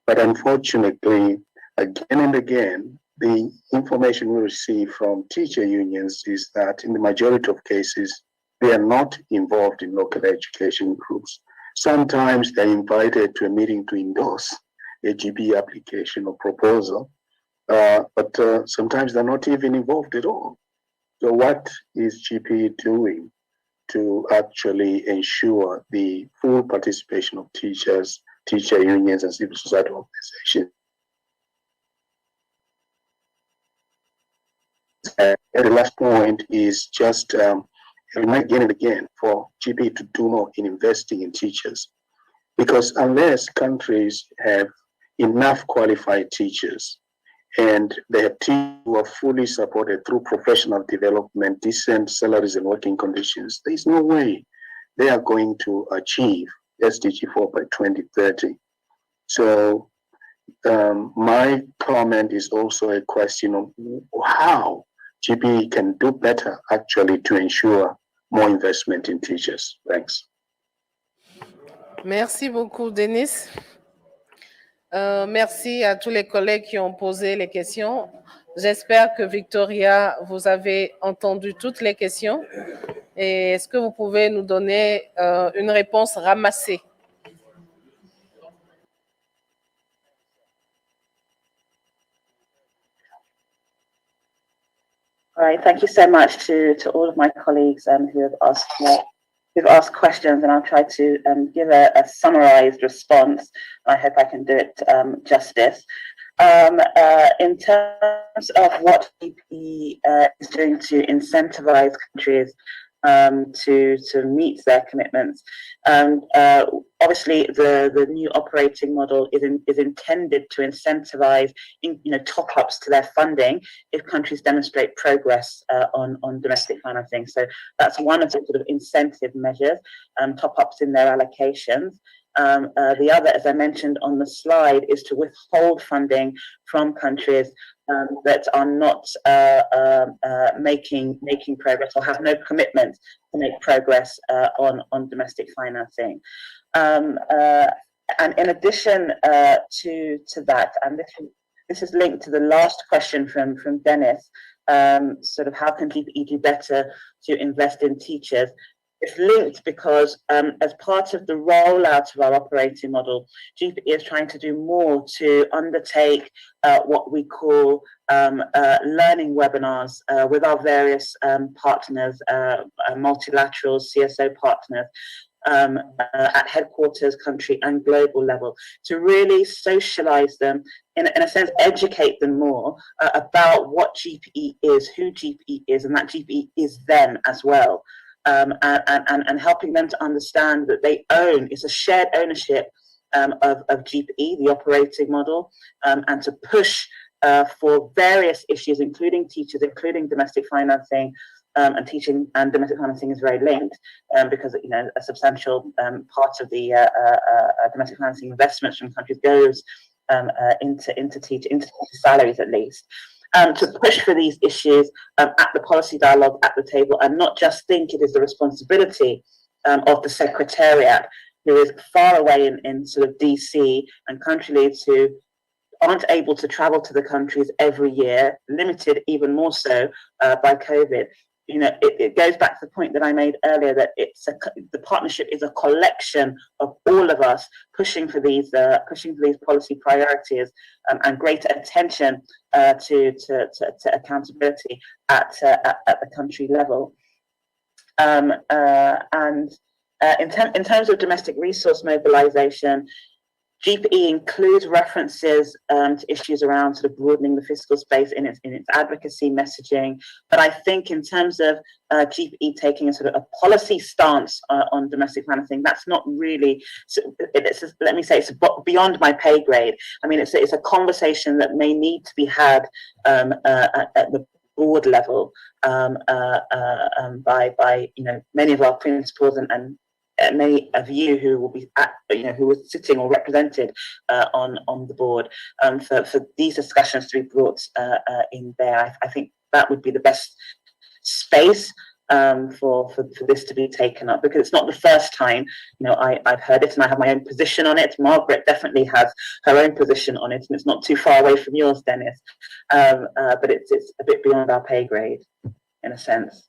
But unfortunately, again and again, the information we receive from teacher unions is that in the majority of cases, they are not involved in local education groups. Sometimes they're invited to a meeting to endorse a GPE application or proposal, but sometimes they're not even involved at all. So what is GPE doing to actually ensure the full participation of teachers, teacher unions, and civil society organizations? the last point is just again and again for GP to do more in investing in teachers. Because unless countries have enough qualified teachers and they have teachers who are fully supported through professional development, decent salaries and working conditions, there's no way they are going to achieve SDG 4 by 2030. So my comment is also a question of how GP can do better actually to ensure more investment in teachers. Thanks. Merci beaucoup, Denis. Merci à tous les collègues qui ont posé les questions. J'espère que Victoria, vous avez entendu toutes les questions. Et est-ce que vous pouvez nous donner une réponse ramassée? All right, thank you so much to all of my colleagues who have asked questions, and I'll try to give a summarized response. I hope I can do it justice. In terms of what PP is doing to incentivize countries to meet their commitments, obviously the new operating model is intended to incentivize top-ups to their funding if countries demonstrate progress on domestic financing. So that's one of the sort of incentive measures, top-ups in their allocations. The other, as I mentioned on the slide, is to withhold funding from countries that are not making progress or have no commitment to make progress on domestic financing. And in addition to that, and this is linked to the last question from Dennis, sort of how can GPE do better to invest in teachers? It's linked because as part of the rollout of our operating model, GPE is trying to do more to undertake what we call learning webinars with our various partners, multilaterals, CSO partners, at headquarters, country and global level, to really socialize them, in a sense, educate them more about what GPE is, who GPE is, and that GPE is them as well. And helping them to understand that they own, it's a shared ownership of GPE, the operating model, and to push for various issues, including teachers, including domestic financing, and teaching and domestic financing is very linked because a substantial part of the domestic financing investments from countries goes into teacher salaries at least. To push for these issues at the policy dialogue at the table, and not just think it is the responsibility of the Secretariat, who is far away in sort of DC, and country leads who aren't able to travel to the countries every year, limited even more so by COVID. It goes back to the point that I made earlier, that the partnership is a collection of all of us pushing for these policy priorities and greater attention to accountability at the country level. And in terms of domestic resource mobilization, GPE includes references to issues around sort of broadening the fiscal space in its advocacy messaging. But I think in terms of GPE taking a sort of a policy stance on domestic financing, that's not really, let me say, it's beyond my pay grade. I mean, it's a conversation that may need to be had at the board level by many of our principals and many of you who will be who are sitting or represented on the board, for these discussions to be brought in there. I think that would be the best space for this to be taken up, because it's not the first time I've heard it, and I have my own position on it. Margaret definitely has her own position on it, and it's not too far away from yours, Dennis, but it's a bit beyond our pay grade in a sense.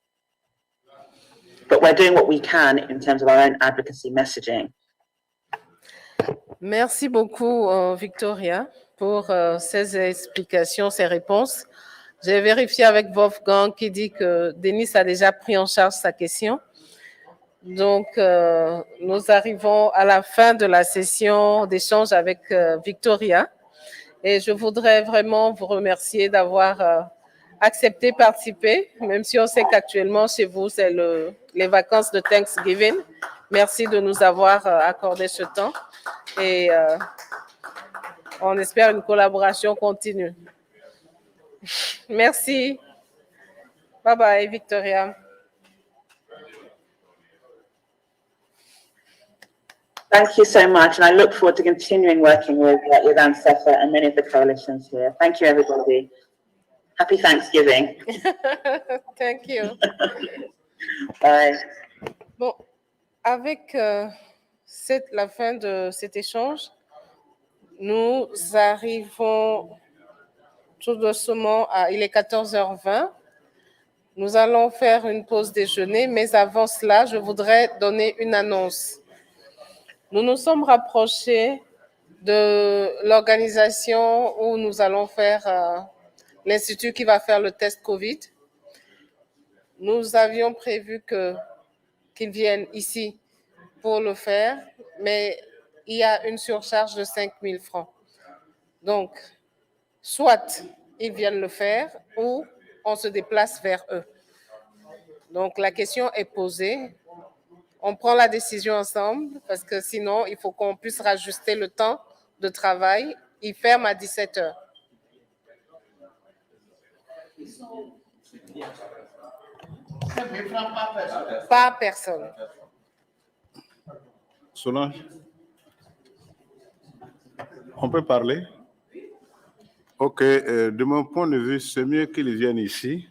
But we're doing what we can in terms of our own advocacy messaging. Merci beaucoup, Victoria, pour ces explications, ces réponses. J'ai vérifié avec Wolfgang qui dit que Denis a déjà pris en charge sa question. Donc, nous arrivons à la fin de la session d'échange avec Victoria. Et je voudrais vraiment vous remercier d'avoir accepté participer, même si on sait qu'actuellement chez vous, c'est les vacances de Thanksgiving. Merci de nous avoir accordé ce temps et on espère une collaboration continue. Merci. Bye bye, Victoria. Thank you so much, and I look forward to continuing working with ANSEFA and many of the coalitions here. Thank you, everybody. Happy Thanksgiving. Thank you. Bye. Bon, avec la fin de cet échange, nous arrivons tout doucement il est 14h20. Nous allons faire une pause déjeuner, mais avant cela, je voudrais donner une annonce. Nous nous sommes rapprochés de l'organisation où nous allons faire l'institut qui va faire le test COVID. Nous avions prévu qu'ils viennent ici pour le faire, mais il y a une surcharge de 5 000 francs. Donc, soit ils viennent le faire ou on se déplace vers eux. Donc, la question est posée. On prend la décision ensemble parce que sinon, il faut qu'on puisse rajuster le temps de travail. Il ferme à 17h. Pas personne. Solange, on peut parler? Ok, de mon point de vue, c'est mieux qu'ils viennent ici.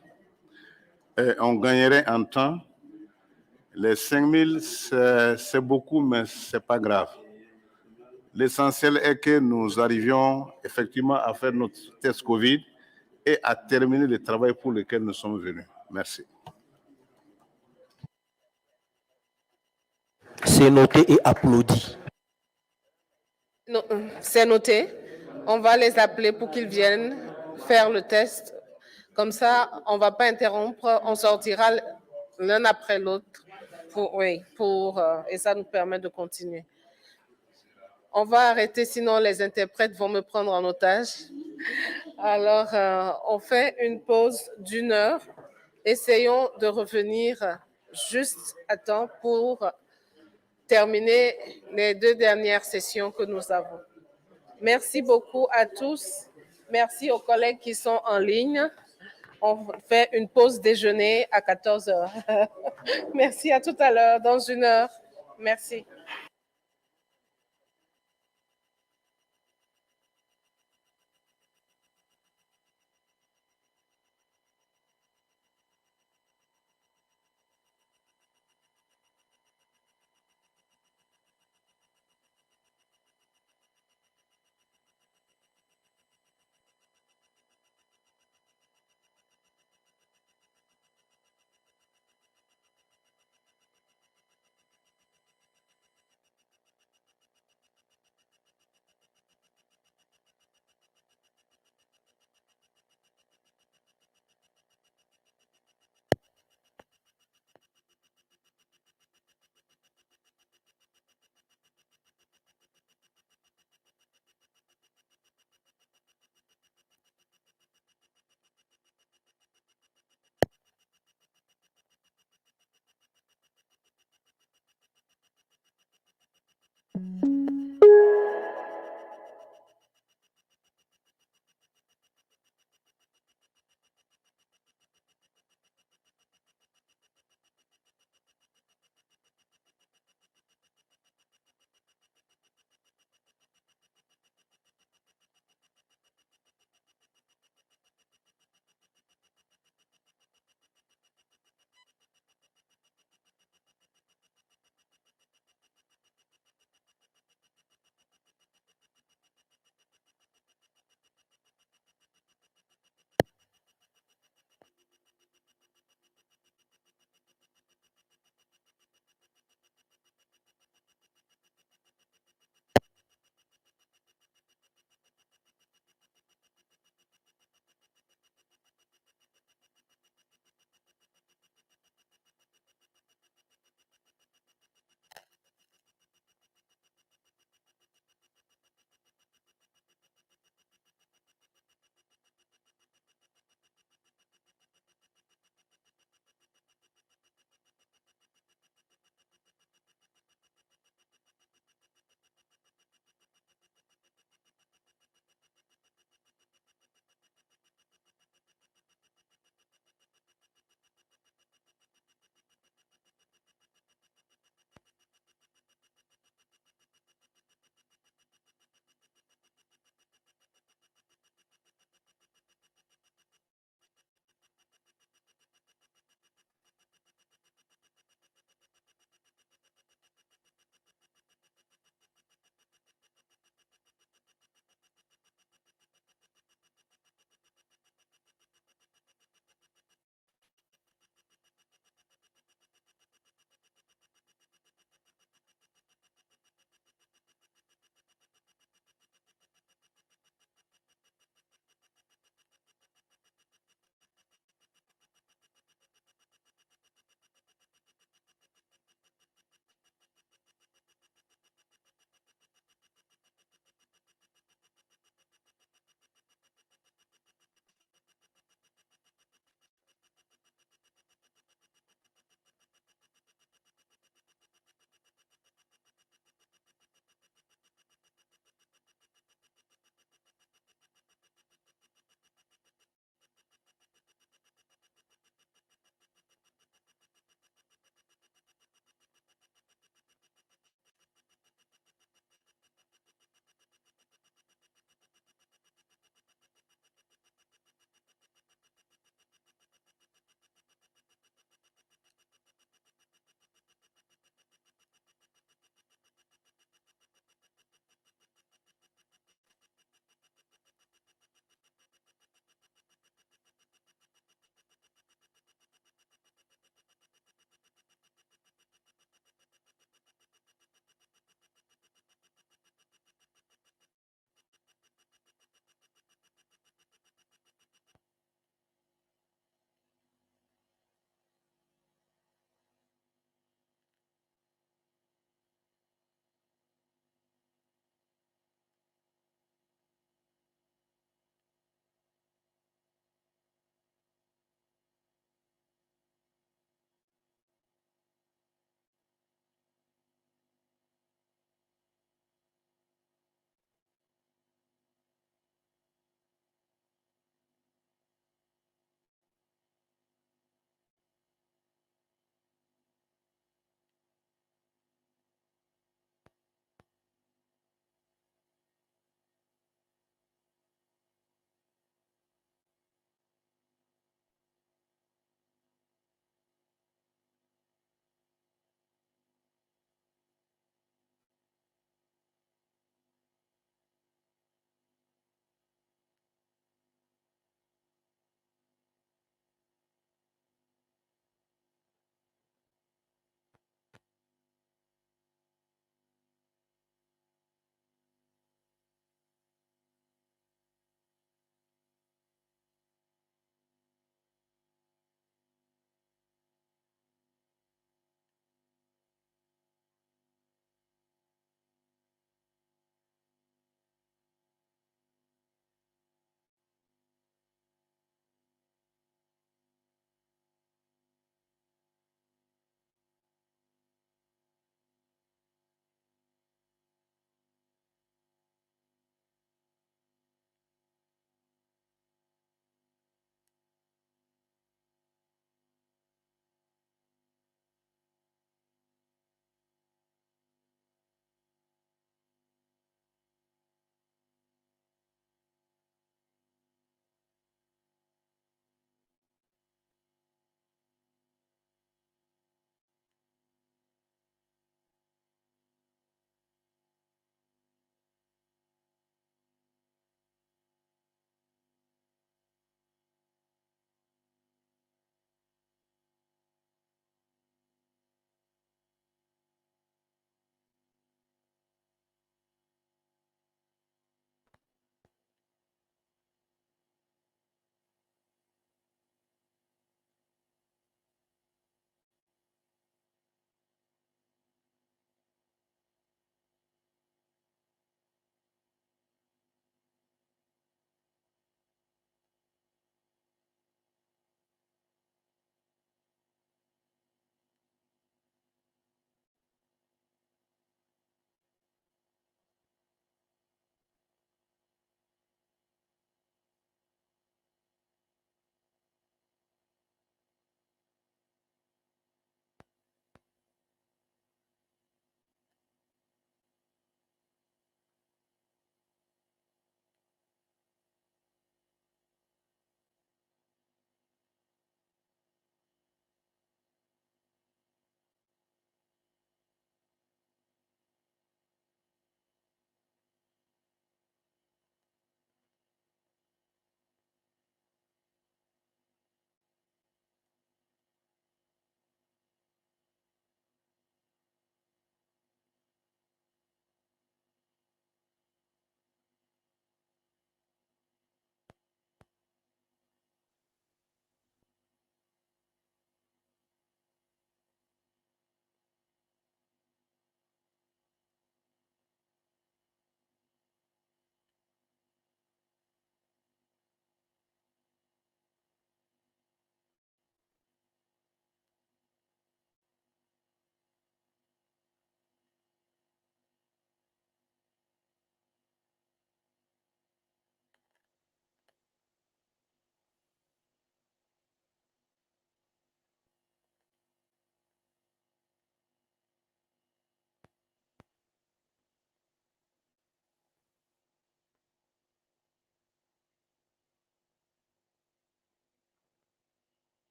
On gagnerait en temps. Les 5 000, c'est beaucoup, mais ce n'est pas grave. L'essentiel est que nous arrivions effectivement à faire notre test COVID et à terminer le travail pour lequel nous sommes venus. Merci. C'est noté et applaudi. C'est noté. On va les appeler pour qu'ils viennent faire le test. Comme ça, on ne va pas interrompre. On sortira l'un après l'autre. Et ça nous permet de continuer. On va arrêter, sinon les interprètes vont me prendre en otage. Alors, on fait une pause d'1 heure. Essayons de revenir juste à temps pour terminer les 2 dernières sessions que nous avons. Merci beaucoup à tous. Merci aux collègues qui sont en ligne. On fait une pause déjeuner à 14h. Merci, à tout à l'heure, dans 1 heure. Merci.